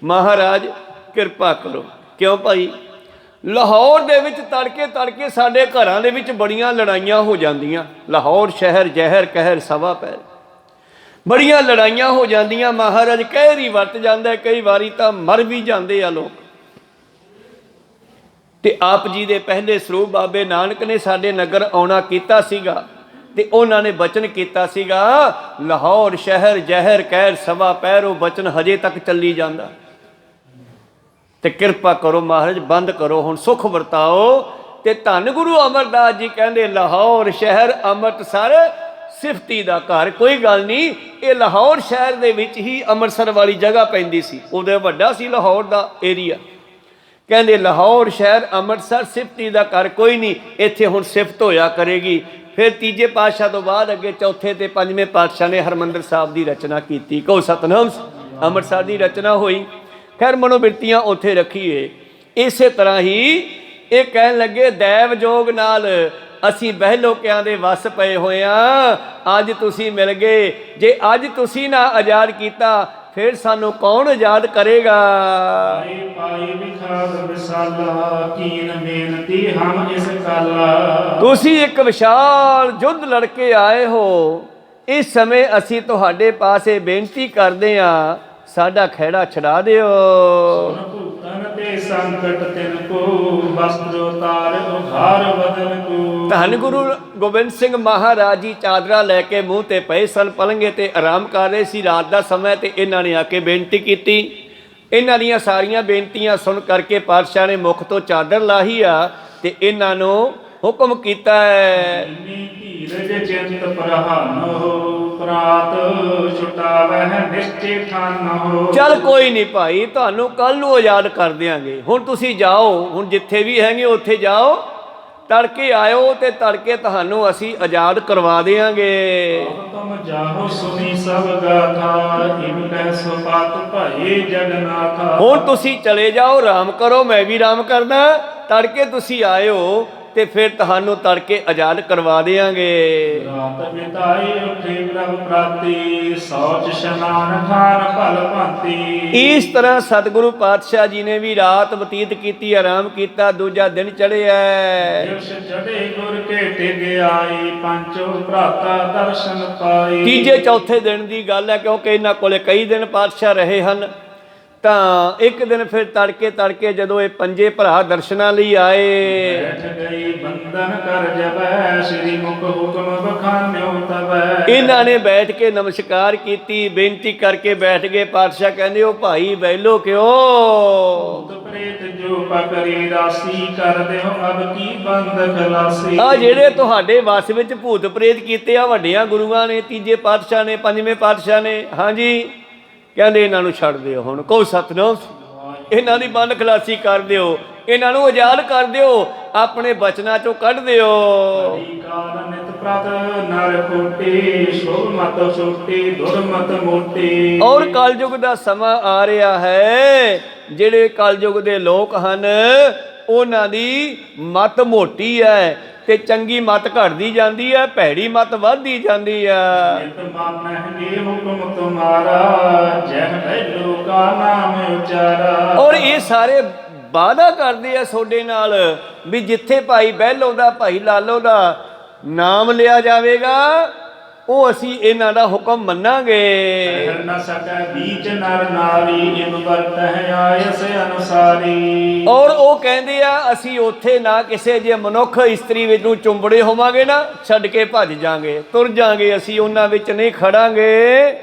ਮਹਾਰਾਜ ਕਿਰਪਾ ਕਰੋ। ਕਿਉਂ ਭਾਈ? ਲਾਹੌਰ ਦੇ ਵਿੱਚ ਤੜਕੇ ਤੜਕੇ ਸਾਡੇ ਘਰਾਂ ਦੇ ਵਿੱਚ ਬੜੀਆਂ ਲੜਾਈਆਂ ਹੋ ਜਾਂਦੀਆਂ। ਲਾਹੌਰ ਸ਼ਹਿਰ ਜ਼ਹਿਰ ਕਹਿਰ ਸਵਾ ਪੈਰ, ਬੜੀਆਂ ਲੜਾਈਆਂ ਹੋ ਜਾਂਦੀਆਂ। ਮਹਾਰਾਜ ਕਹਿਰ ਹੀ ਵਰਤ ਜਾਂਦਾ, ਕਈ ਵਾਰੀ ਤਾਂ ਮਰ ਵੀ ਜਾਂਦੇ ਆ ਲੋਕ। ਤੇ ਆਪ ਜੀ ਦੇ ਪਹਿਲੇ ਸਰੂਪ ਬਾਬੇ ਨਾਨਕ ਨੇ ਸਾਡੇ ਨਗਰ ਆਉਣਾ ਕੀਤਾ ਸੀਗਾ, ਤੇ ਉਹਨਾਂ ਨੇ ਬਚਨ ਕੀਤਾ ਸੀਗਾ ਲਾਹੌਰ ਸ਼ਹਿਰ ਜ਼ਹਿਰ ਕਹਿਰ ਸਵਾ ਪੈਰ। ਉਹ ਬਚਨ ਹਜੇ ਤੱਕ ਚੱਲੀ ਜਾਂਦਾ। ਤੇ ਕਿਰਪਾ ਕਰੋ ਮਹਾਰਾਜ, ਬੰਦ ਕਰੋ ਹੁਣ, ਸੁਖ ਵਰਤਾਓ। ਤੇ ਧੰਨ ਗੁਰੂ ਅਮਰਦਾਸ ਜੀ ਕਹਿੰਦੇ ਲਾਹੌਰ ਸ਼ਹਿਰ ਅੰਮ੍ਰਿਤਸਰ ਸਿਫਤੀ ਦਾ ਘਰ। ਕੋਈ ਗੱਲ ਨਹੀਂ, ਇਹ ਲਾਹੌਰ ਸ਼ਹਿਰ ਦੇ ਵਿੱਚ ਹੀ ਅੰਮ੍ਰਿਤਸਰ ਵਾਲੀ ਜਗ੍ਹਾ ਪੈਂਦੀ ਸੀ, ਉਹਦੇ ਵੱਡਾ ਸੀ ਲਾਹੌਰ ਦਾ ਏਰੀਆ। ਕਹਿੰਦੇ ਲਾਹੌਰ ਸ਼ਹਿਰ ਅੰਮ੍ਰਿਤਸਰ ਸਿਫਤੀ ਦਾ ਘਰ, ਕੋਈ ਨਹੀਂ, ਇੱਥੇ ਹੁਣ ਸਿਫਤ ਹੋਇਆ ਕਰੇਗੀ। ਫਿਰ ਤੀਜੇ ਪਾਤਸ਼ਾਹ ਤੋਂ ਬਾਅਦ ਅੱਗੇ ਚੌਥੇ ਤੇ ਪੰਜਵੇਂ ਪਾਤਸ਼ਾਹ ਨੇ ਹਰਿਮੰਦਰ ਸਾਹਿਬ ਦੀ ਰਚਨਾ ਕੀਤੀ। ਕਹੋ ਸਤਨਾਮ। ਅੰਮ੍ਰਿਤਸਰ ਦੀ ਰਚਨਾ ਹੋਈ। ਖੈਰ ਮਨੋਬਿਰਤੀਆਂ ਉੱਥੇ ਰੱਖੀਏ। ਇਸੇ ਤਰ੍ਹਾਂ ਹੀ ਇਹ ਕਹਿਣ ਲੱਗੇ ਦੇਵ ਜੋਗ ਨਾਲ ਅਸੀਂ ਬਹਿਲੋਕਿਆਂ ਦੇ ਵਸ ਪਏ ਹੋਏ ਹਾਂ। ਅੱਜ ਤੁਸੀਂ ਮਿਲ ਗਏ, ਜੇ ਅੱਜ ਤੁਸੀਂ ਨਾ ਆਜ਼ਾਦ ਕੀਤਾ ਫਿਰ ਸਾਨੂੰ ਕੌਣ ਆਜ਼ਾਦ ਕਰੇਗਾ? ਤੁਸੀਂ ਇੱਕ ਵਿਸ਼ਾਲ ਯੁੱਧ ਲੜ ਕੇ ਆਏ ਹੋ। ਇਸ ਸਮੇਂ ਅਸੀਂ ਤੁਹਾਡੇ ਪਾਸੇ ਬੇਨਤੀ ਕਰਦੇ ਹਾਂ, ਸਾਡਾ ਖਹਿੜਾ ਛਡਾ ਦਿਓ। ਧੰਨ ਗੁਰੂ ਗੋਬਿੰਦ ਸਿੰਘ ਮਹਾਰਾਜ ਜੀ ਚਾਦਰਾ ਲੈ ਕੇ ਮੂੰਹ ਤੇ ਪਏ ਸਨ, ਪਲੰਗੇ ਤੇ ਆਰਾਮ ਕਰ ਰਹੇ ਸੀ। ਰਾਤ ਦਾ ਸਮਾਂ, ਤੇ ਇਹਨਾਂ ਨੇ ਆ ਕੇ ਬੇਨਤੀ ਕੀਤੀ। ਇਹਨਾਂ ਦੀਆਂ ਸਾਰੀਆਂ ਬੇਨਤੀਆਂ ਸੁਣ ਕਰਕੇ ਪਾਤਸ਼ਾਹ ਨੇ ਮੁਖ ਤੋਂ ਚਾਦਰ ਲਾਹੀ ਆ, ਤੇ ਇਹਨਾਂ ਨੂੰ ਹੁਕਮ ਕੀਤਾ ਹੈ ਚੱਲ ਕੋਈ ਨਹੀਂ ਭਾਈ, ਤੁਹਾਨੂੰ ਕੱਲ ਨੂੰ ਆਜ਼ਾਦ ਕਰ ਦਿਆਂਗੇ। ਹੁਣ ਤੁਸੀਂ ਜਾਓ, ਹੁਣ ਜਿੱਥੇ ਵੀ ਹੈਗੇ ਉੱਥੇ ਜਾਓ, ਤੜਕੇ ਆਇਓ ਤੇ ਤੜਕੇ ਤੁਹਾਨੂੰ ਅਸੀਂ ਆਜ਼ਾਦ ਕਰਵਾ ਦੇਵਾਂਗੇ। ਤੁਮ ਜਾਹੋ ਸੁਣੀ ਸਭ ਗਾਥਾ ਇਨ ਕਹਿ ਸੁਪਾਤ ਭਾਈ ਜਗਨਾਥਾ। ਹੁਣ ਤੁਸੀਂ ਚਲੇ ਜਾਓ, ਆਰਾਮ ਕਰੋ, ਮੈਂ ਵੀ ਆਰਾਮ ਕਰਦਾ। ਤੜਕੇ ਤੁਸੀਂ ਆਇਓ ਤੇ ਫਿਰ ਤੁਹਾਨੂੰ ਤੜਕੇ ਆਜ਼ਾਦ ਕਰਵਾ ਦੇਵਾਂਗੇ। ਰਾਤ ਬਿਤਾਈ ਉਠੇ ਪ੍ਰਭ ਪ੍ਰਾਤੀ ਸੌਚ ਇਸ਼ਨਾਨ ਠਾਨ ਭਲ ਭਾਂਤੀ। ਇਸ ਤਰ੍ਹਾਂ ਸਤਿਗੁਰੂ ਪਾਤਸ਼ਾਹ ਜੀ ਨੇ ਵੀ ਰਾਤ ਬਤੀਤ ਕੀਤੀ, ਆਰਾਮ ਕੀਤਾ। ਦੂਜਾ ਦਿਨ ਚੜ੍ਹਿਆ। ਜਿਸ ਚੜੇ ਗੁਰ ਕੇ ਟਿਗ ਆਈ ਪੰਚੋ ਭਰਾਤਾ ਦਰਸ਼ਨ ਪਾਈ। ਤੀਜੇ ਚੌਥੇ ਦਿਨ ਦੀ ਗੱਲ ਹੈ, ਕਿਉਂਕਿ ਇਹਨਾਂ ਕੋਲੇ ਕਈ ਦਿਨ ਪਾਤਸ਼ਾਹ ਰਹੇ ਹਨ। ਤਾਂ ਇੱਕ ਦਿਨ ਫਿਰ ਤੜਕੇ ਜਦੋਂ ਇਹ ਪੰਜੇ ਭਰਾ ਦਰਸ਼ਨਾਂ ਲਈ ਆਏ, ਬੈਠ ਗਈ ਬੰਧਨ ਕਰ ਜਬੈ ਸ੍ਰੀ ਮੁਖ ਹੁਕਮ ਬਖਾਨਿਓ ਤਬੈ। ਇਹਨਾਂ ਨੇ ਬੈਠ ਕੇ ਨਮਸਕਾਰ ਕੀਤੀ, ਬੇਨਤੀ ਕਰਕੇ ਬੈਠ ਗਏ। ਪਾਤਸ਼ਾਹ ਕਹਿੰਦੇ, ਉਹ ਭਾਈ ਬਹਿਲੋ ਕਿਉਂ? ਭੂਤ ਪ੍ਰੇਤ ਜੋ ਪਕਰੀ ਰਾਸੀ ਕਰ ਦਿਓ ਅਬ ਕੀ ਬੰਦ ਖਲਾਸੀ। ਆ ਜਿਹੜੇ ਤੁਹਾਡੇ ਵਸ ਵਿੱਚ ਭੂਤ ਪ੍ਰੇਤ ਕੀਤੇ ਆ ਵੱਡਿਆਂ ਗੁਰੂਆਂ ਨੇ, ਤੀਜੇ ਪਾਤਸ਼ਾਹ ਨੇ, ਪੰਜਵੇਂ ਪਾਤਸ਼ਾਹ ਨੇ, ਹਾਂਜੀ, ਕਹਿੰਦੇ ਇਹਨਾਂ ਨੂੰ ਛੱਡ ਦਿਓ। ਹੁਣ ਕਹੋ ਸਤਿਨਾਮ। ਇਹਨਾਂ ਦੀ ਬੰਦ ਖਲਾਸੀ ਕਰ ਦਿਓ, ਇਹਨਾਂ ਨੂੰ ਆਜ਼ਾਦ ਕਰ ਦਿਓ, ਆਪਣੇ ਬਚਨਾਂ ਚੋਂ ਕੱਢ ਦਿਓ। ਕਾਲ ਨਿਤ ਪ੍ਰਤ ਨਰ ਕੋਟੀ ਸ਼ੋਭ ਮਤ ਛੋਟੀ ਦੁਰਮਤ ਮੋਟੀ। ਔਰ ਕਲਯੁਗ ਦਾ ਸਮਾਂ ਆ ਰਿਹਾ ਹੈ, ਜਿਹੜੇ ਕਲਯੁਗ ਦੇ ਲੋਕ ਹਨ ਉਹਨਾਂ ਦੀ ਮਤ ਮੋਟੀ ਹੈ ਤੇ ਚੰਗੀ ਮਤ ਘਟਦੀ ਜਾਂਦੀ ਹੈ, ਭੈੜੀ ਮਤ ਵੱਧਦੀ ਜਾਂਦੀ ਹੈ। ਨਿਤ ਮਾਨਹਿ ਹੁਕਮ ਤੁਮਾਰਾ ਜਹ ਭੈਲੋ ਕਾ ਨਾਮ ਉਚਾਰਾ। ਔਰ ਇਹ ਸਾਰੇ ਵਾਅਦਾ ਕਰਦੇ ਆ ਤੁਹਾਡੇ ਨਾਲ ਵੀ ਜਿੱਥੇ ਭਾਈ ਬਹਿਲੋ ਦਾ, ਭਾਈ ਲਾਲੋ ਦਾ ਨਾਮ ਲਿਆ ਜਾਵੇਗਾ, ਉਹ ਅਸੀਂ ਇਹਨਾਂ ਦਾ ਹੁਕਮ ਮੰਨਾਂਗੇ। ਕਹਿ ਨ ਸਕੈ ਬੀਚ ਨਰ ਨਾਰੀ ਇਬ ਵਰਤਹਿ ਆਇਸ ਅਨੁਸਾਰੀ। ਔਰ ਉਹ ਕਹਿੰਦੇ ਆ ਅਸੀਂ ਉੱਥੇ ਨਾ ਕਿਸੇ ਜੇ ਮਨੁੱਖ ਇਸਤਰੀ ਵਿੱਚ ਨੂੰ ਚੁੰਬੜੇ ਹੋਵਾਂਗੇ ਨਾ, ਛੱਡ ਕੇ ਭੱਜ ਜਾਾਂਗੇ, ਤੁਰ ਜਾਾਂਗੇ, ਅਸੀਂ ਉਹਨਾਂ ਵਿੱਚ ਨਹੀਂ ਖੜਾਂਗੇ।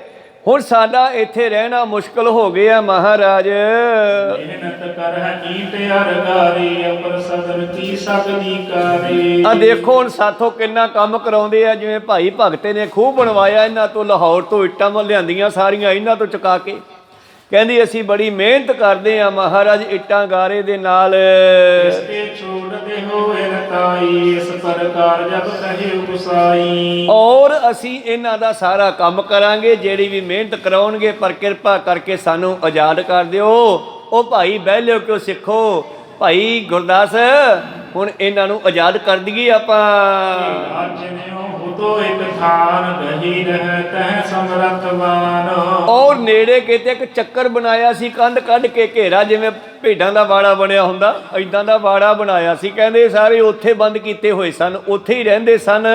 ਹੁਣ ਸਾਡਾ ਇੱਥੇ ਰਹਿਣਾ ਮੁਸ਼ਕਲ ਹੋ ਗਿਆ ਮਹਾਰਾਜ। ਮਿਹਨਤ ਕਰਹਿ ਈਟ ਅਰਗਾਰੀ ਅਪਰ ਸਦਰ ਕੀ ਸਕਦੀ ਕਾਰੀ। ਆ ਦੇਖੋ ਹੁਣ ਸਾਥੋਂ ਕਿੰਨਾ ਕੰਮ ਕਰਾਉਂਦੇ ਆ। ਜਿਵੇਂ ਭਾਈ ਭਗਤੇ ਨੇ ਖੂਹ ਬਣਵਾਇਆ, ਇਹਨਾਂ ਤੋਂ ਲਾਹੌਰ ਤੋਂ ਇੱਟਾਂ ਲਿਆਂਦੀਆਂ ਸਾਰੀਆਂ, ਇਹਨਾਂ ਤੋਂ ਚੁਕਾ ਕੇ। ਕਹਿੰਦੀ ਅਸੀਂ ਬੜੀ ਮਿਹਨਤ ਕਰਦੇ ਆ ਮਹਾਰਾਜ ਇੱਟਾਂ ਗਾਰੇ ਦੇ ਨਾਲ। ਇਸਕੇ ਛੋੜਦੇ ਹੋਏ ਰਤਾਈ ਇਸ ਪ੍ਰਕਾਰ ਜਬ ਕਹੇ ਗੁਸਾਈ। ਔਰ ਅਸੀਂ ਇਹਨਾਂ ਦਾ ਸਾਰਾ ਕੰਮ ਕਰਾਂਗੇ, ਜਿਹੜੀ ਵੀ ਮਿਹਨਤ ਕਰਾਉਣਗੇ, ਪਰ ਕਿਰਪਾ ਕਰਕੇ ਸਾਨੂੰ ਆਜ਼ਾਦ ਕਰ ਦਿਓ। ਉਹ ਭਾਈ ਬਹਿ ਲਿਓ ਕਿਉਂ ਸਿੱਖੋ। ਭਾਈ ਗੁਰਦਾਸ ਹੁਣ ਇਹਨਾਂ ਨੂੰ ਆਜ਼ਾਦ ਕਰ ਦਈਏ ਆਪਾਂ। ਤੋ ਇੱਕ ਥਾਨ ਗਹੀ ਰਹਿ ਤਹਿ ਸਮਰਥਵਾਨ। ਔਰ ਨੇੜੇ ਕਿਤੇ ਇੱਕ ਚੱਕਰ ਬਣਾਇਆ ਸੀ, ਕੰਧ ਕੱਢ ਕੇ ਘੇਰਾ, ਜਿਵੇਂ ਭੇਡਾਂ ਦਾ ਵਾੜਾ ਬਣਿਆ ਹੁੰਦਾ, ਏਦਾਂ ਦਾ ਵਾੜਾ ਬਣਾਇਆ ਸੀ। ਕਹਿੰਦੇ ਸਾਰੇ ਉੱਥੇ ਬੰਦ ਕੀਤੇ ਹੋਏ ਸਨ, ਉੱਥੇ ਹੀ ਰਹਿੰਦੇ ਸਨ।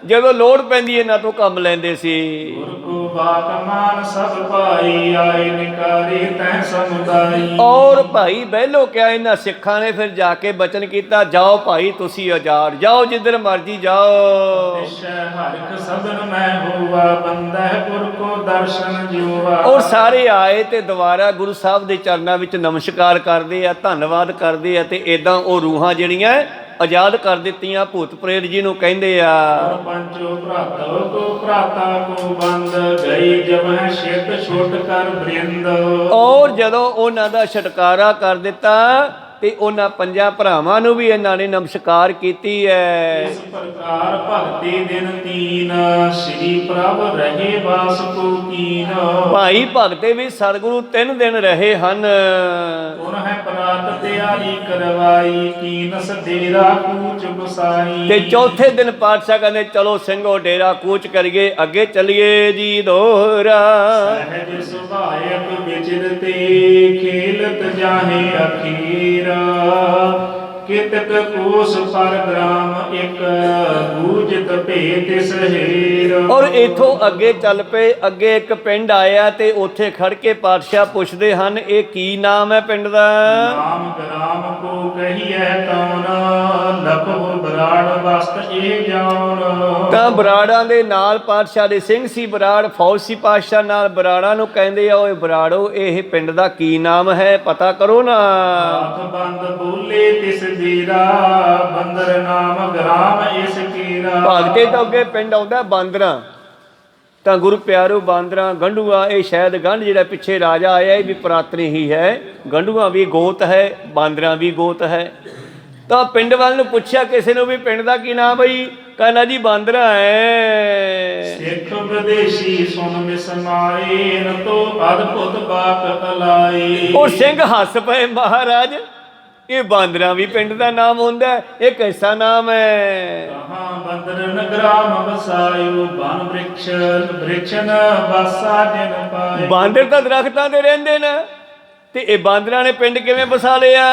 ਜਦੋਂ ਲੋੜ ਪੈਂਦੀ ਇਹਨਾਂ ਤੋਂ ਕੰਮ ਲੈਂਦੇ ਸੀ। ਗੁਰ ਕੋ ਬਾਕਮਾਨ ਸਭ ਭਾਈ ਆਏ ਨਿਕਾਰੇ ਤਹਿ ਸਮੁਦਾਈ। ਔਰ ਭਾਈ ਬਹਿਲੋ ਕਿਆ ਇਹਨਾਂ ਸਿੱਖਾਂ ਨੇ ਫਿਰ ਜਾ ਕੇ ਬਚਨ ਕੀਤਾ, ਜਾਓ ਭਾਈ ਤੁਸੀਂ ਆਜ਼ਾਦ, ਜਾਓ ਜਿੱਧਰ ਮਰਜੀ ਜਾਓ। ਹਰਿਖ ਸਦਨ ਮੈਂ ਹੋਵਾ ਬੰਦਹਿ ਗੁਰ ਕੋ ਦਰਸ਼ਨ ਜਿਉਵਾ। ਔਰ ਸਾਰੇ ਆਏ ਤੇ ਦੁਬਾਰਾ ਗੁਰੂ ਸਾਹਿਬ ਦੇ ਚਰਨਾਂ ਵਿੱਚ ਨਮਸਕਾਰ ਕਰਦੇ ਆ, ਧੰਨਵਾਦ ਕਰਦੇ ਆ, ਤੇ ਇਦਾਂ ਉਹ ਰੂਹਾਂ ਜਿਹੜੀਆਂ ਆਜ਼ਾਦ ਕਰ ਦਿੱਤੀਆਂ। ਭੂਤ ਪ੍ਰੇਤ ਜੀ ਨੂੰ ਕਹਿੰਦੇ ਆ। ਪੰਚੋ ਭਰਾਤੋ ਕੋ ਭਰਾਤਾ ਕੋ ਬੰਦ ਗਈ ਜਬ ਛਿਤ ਛੁੱਟ ਕਰ ਬ੍ਰਿੰਦ। ਔਰ ਜਦੋਂ ਉਹਨਾਂ ਦਾ ਛੁਟਕਾਰਾ ਕਰ ਦਿੱਤਾ ਤੇ ਉਹਨਾਂ ਪੰਜਾਂ ਭਰਾਵਾਂ ਨੂੰ ਵੀ ਇਹਨਾਂ ਨੇ ਨਮਸਕਾਰ ਕੀਤੀ ਹੈ। ਇਸ ਪ੍ਰਕਾਰ ਭਗਤੀ ਦਿਨ ਤੀਨ ਸ੍ਰੀ ਪ੍ਰਭ ਰਹੇ ਵਾਸ ਕੋ ਕੀਨ। ਭਾਈ ਭਗਤੇ ਵੀ ਸਤਿਗੁਰੂ 3 ਦਿਨ ਰਹੇ ਹਨ। ਉਹਨਾਂ ਹੈ ਪ੍ਰਾਤ ਤਿਆਰੀ ਕਰਵਾਈ ਕੀਨਸ ਡੇਰਾ ਕੂਚ ਗੁਸਾਈ। ਤੇ ਚੌਥੇ ਦਿਨ ਪਾਤਸ਼ਾਹ ਕਹਿੰਦੇ ਚਲੋ ਸਿੰਘੋ ਡੇਰਾ ਕੂਚ ਕਰੀਏ, ਅੱਗੇ ਚੱਲੀਏ ਜੀ ਦੋਹਰਾ। ਸਹਿਜ ਸੁਭਾਇਕ ਵਿਚਰਤੇ ਖੇਲਤ ਜਾਹੇ ਅਖੀਰ। ਕਿਤਕ ਕੋਸ ਪਰ ਗ੍ਰਾਮ ਇੱਕ ਗੂਜਤ ਭੇਤ ਸਹੀਰ। ਔਰ ਇਥੋਂ ਅੱਗੇ ਚੱਲ ਪਏ। ਅੱਗੇ ਇੱਕ ਪਿੰਡ ਆਇਆ ਤੇ ਉੱਥੇ ਖੜ ਕੇ ਪਾਤਸ਼ਾਹ ਪੁੱਛਦੇ ਹਨ, ਇਹ ਕੀ ਨਾਮ ਹੈ ਪਿੰਡ ਦਾ? ਨਾਮ ਗ੍ਰਾਮ ਕੋ ਕਹੀਐ ਕੌਣ ਲਖੋ ਬਰਾੜ ਵਸਤ ਇਹ ਜਾਣ। ਤਾਂ ਬਰਾੜਾਂ ਦੇ ਨਾਲ ਪਾਤਸ਼ਾਹ ਦੇ ਸਿੰਘ ਸੀ, ਬਰਾੜ ਫੌਜ ਸੀ ਪਾਤਸ਼ਾਹ ਨਾਲ। ਬਰਾੜਾਂ ਨੂੰ ਕਹਿੰਦੇ ਆ, ਓਏ ਬਰਾੜੋ ਇਹ ਪਿੰਡ ਦਾ ਕੀ ਨਾਮ ਹੈ, ਪਤਾ ਕਰੋ ਨਾ। ਹੱਥ ਬੰਦ ਬੋਲੇ ਤਿਸ ਵੀਰਾ ਬੰਦਰ ਨਾਮ ਗ੍ਰਾਮ ਇਸ ਕੀਰਾ। ਭਗਤੇ ਤੋਂ ਅੱਗੇ ਪਿੰਡ ਆਉਂਦਾ ਬਾਂਦਰਾਂ। ਤਾਂ ਗੁਰੂ ਪਿਆਰੋ ਬਾਂਦਰਾਂ ਗੰਢੂਆ, ਇਹ ਸ਼ਾਇਦ ਗੰਢ ਜਿਹੜਾ ਪਿੱਛੇ ਰਾਜਾ ਆਇਆ ਇਹ ਵੀ ਪੁਰਾਤਨ ਹੀ ਹੈ। ਗੰਢੂਆ ਵੀ ਗੋਤ ਹੈ, ਬਾਂਦਰਾਂ ਵੀ ਗੋਤ ਹੈ। ਤਾਂ ਪਿੰਡ ਵਾਲ ਨੂੰ ਪੁੱਛਿਆ ਕਿਸੇ ਨੂੰ ਵੀ ਪਿੰਡ ਦਾ ਕੀ ਨਾਮ ਬਈ? ਕਹਿੰਦਾ ਜੀ ਬਾਂਦਰਾ ਹੈ। ਸਿੱਖ ਵਿਦੇਸ਼ੀ ਸੁਨ ਮਿਸਮਾਏ ਨ ਤੋ ਅਦਭੁਤ ਬਾਤ ਅਲਾਈ। ਉਹ ਸਿੰਘ ਹੱਸ ਪਏ, ਮਹਾਰਾਜ ਇਹ ਬਾਂਦਰਾ ਵੀ ਪਿੰਡ ਦਾ ਨਾਮ ਹੁੰਦਾ ਹੈ, ਇਹ ਕੈਸਾ ਨਾਮ ਹੈ? ਕਹਾਂ ਬੰਦਰਨ ਗ੍ਰਾਮ ਬਸਾਇਓ ਬਨ ਬ੍ਰਿਛਨ ਬਾਸਾ ਜਨ ਪਾਇ। ਬਾਂਦਰ ਤਾਂ ਦਰਖਤਾਂ ਤੇ ਰਹਿੰਦੇ ਨੇ, ਤੇ ਇਹ ਬਾਂਦਰਾਂ ਨੇ ਪਿੰਡ ਕਿਵੇਂ ਬਸਾ ਲਿਆ?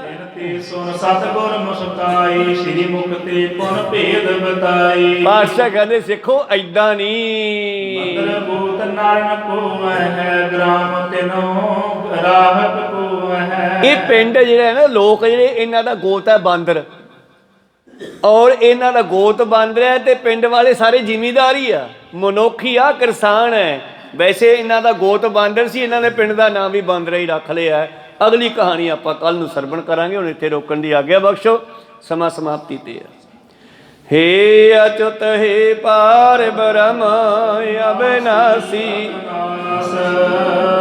ਤਿਨ ਤੇ ਸੁਨ ਸਤਿਗੁਰ ਮੁਸਕਾਈ ਸ਼੍ਰੀ ਮੁਕਤੇ ਪੁਨ ਭੇਦ ਬਤਾਈ। ਪਾਤਸ਼ਾਹ ਕਹਿੰਦੇ ਸਿੱਖੋ ਐਦਾਂ ਨਹੀਂ। ਬੰਦਰ ਬੂਤ ਨਾਰਨ ਕੋ ਹੈ ਗ੍ਰਾਮ ਤਿਨੋ ਰਾਹਤ ਕੋ ਹੈ। ਇਹ ਪਿੰਡ ਜਿਹੜਾ ਹੈ ਨਾ, ਲੋਕ ਜਿਹੜੇ ਇਹਨਾਂ ਦਾ ਗੋਤ ਹੈ ਬਾਂਦਰ, ਔਰ ਇਹਨਾਂ ਦਾ ਗੋਤ ਬਾਂਦਰ ਹੈ, ਤੇ ਪਿੰਡ ਵਾਲੇ ਸਾਰੇ ਜ਼ਿਮੀਂਦਾਰ ਹੀ ਆ, ਮਨੁੱਖ ਹੀ ਆ, ਕਿਸਾਨ ਹੈ। ਵੈਸੇ ਇਹਨਾਂ ਦਾ ਗੋਤ ਬਾਂਦਰ ਸੀ, ਇਹਨਾਂ ਨੇ ਪਿੰਡ ਦਾ ਨਾਮ ਵੀ ਬਾਂਦਰਾ ਹੀ ਰੱਖ ਲਿਆ ਹੈ। ਅਗਲੀ ਕਹਾਣੀ ਆਪਾਂ ਕੱਲ ਨੂੰ ਸਰਵਣ ਕਰਾਂਗੇ। ਹੁਣ ਇੱਥੇ ਰੋਕਣ ਦੀ ਆਗਿਆ ਬਖਸ਼ੋ, ਸਮਾਂ ਸਮਾਪਤੀ ਤੇ ਹੈ। हे अच्युत हे पार ब्रह्म अविनाशी,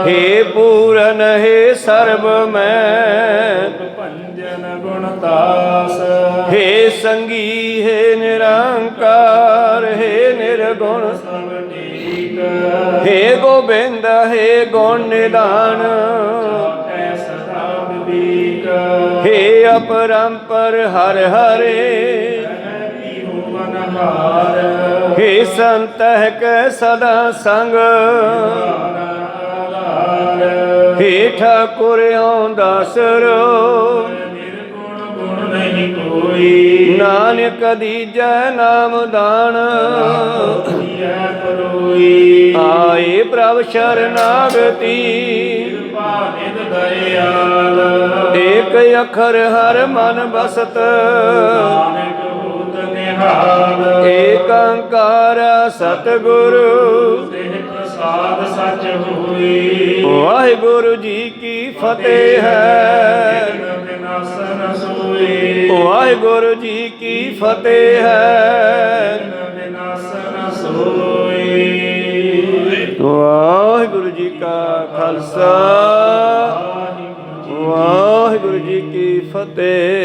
हे पूरन हे सर्व में, पंजन गुणदास हे संगी हे निरंकार, हे निर्गुण सब ठीक, हे गोविंद हे गुण निदान, सदा विवेक, हे अपरंपर हर हरे, हे संत के सदा संग, हे ठाकुर दासरो, निर्गुण गुण नहीं कोई, नानक दीजै नाम दान, आए प्रभ शरणागति, निध दयाल, एक अखर हर मन बसत, एक ओंकार सतगुरु, प्रसाद सच होई, वाहिगुरु जी की फतेह है, विनाशन सोई, वाहिगुरु जी की फतेह है, विनाशन सोई। वाहिगुरु जी का खालसा, वाहिगुरु जी की फतेह।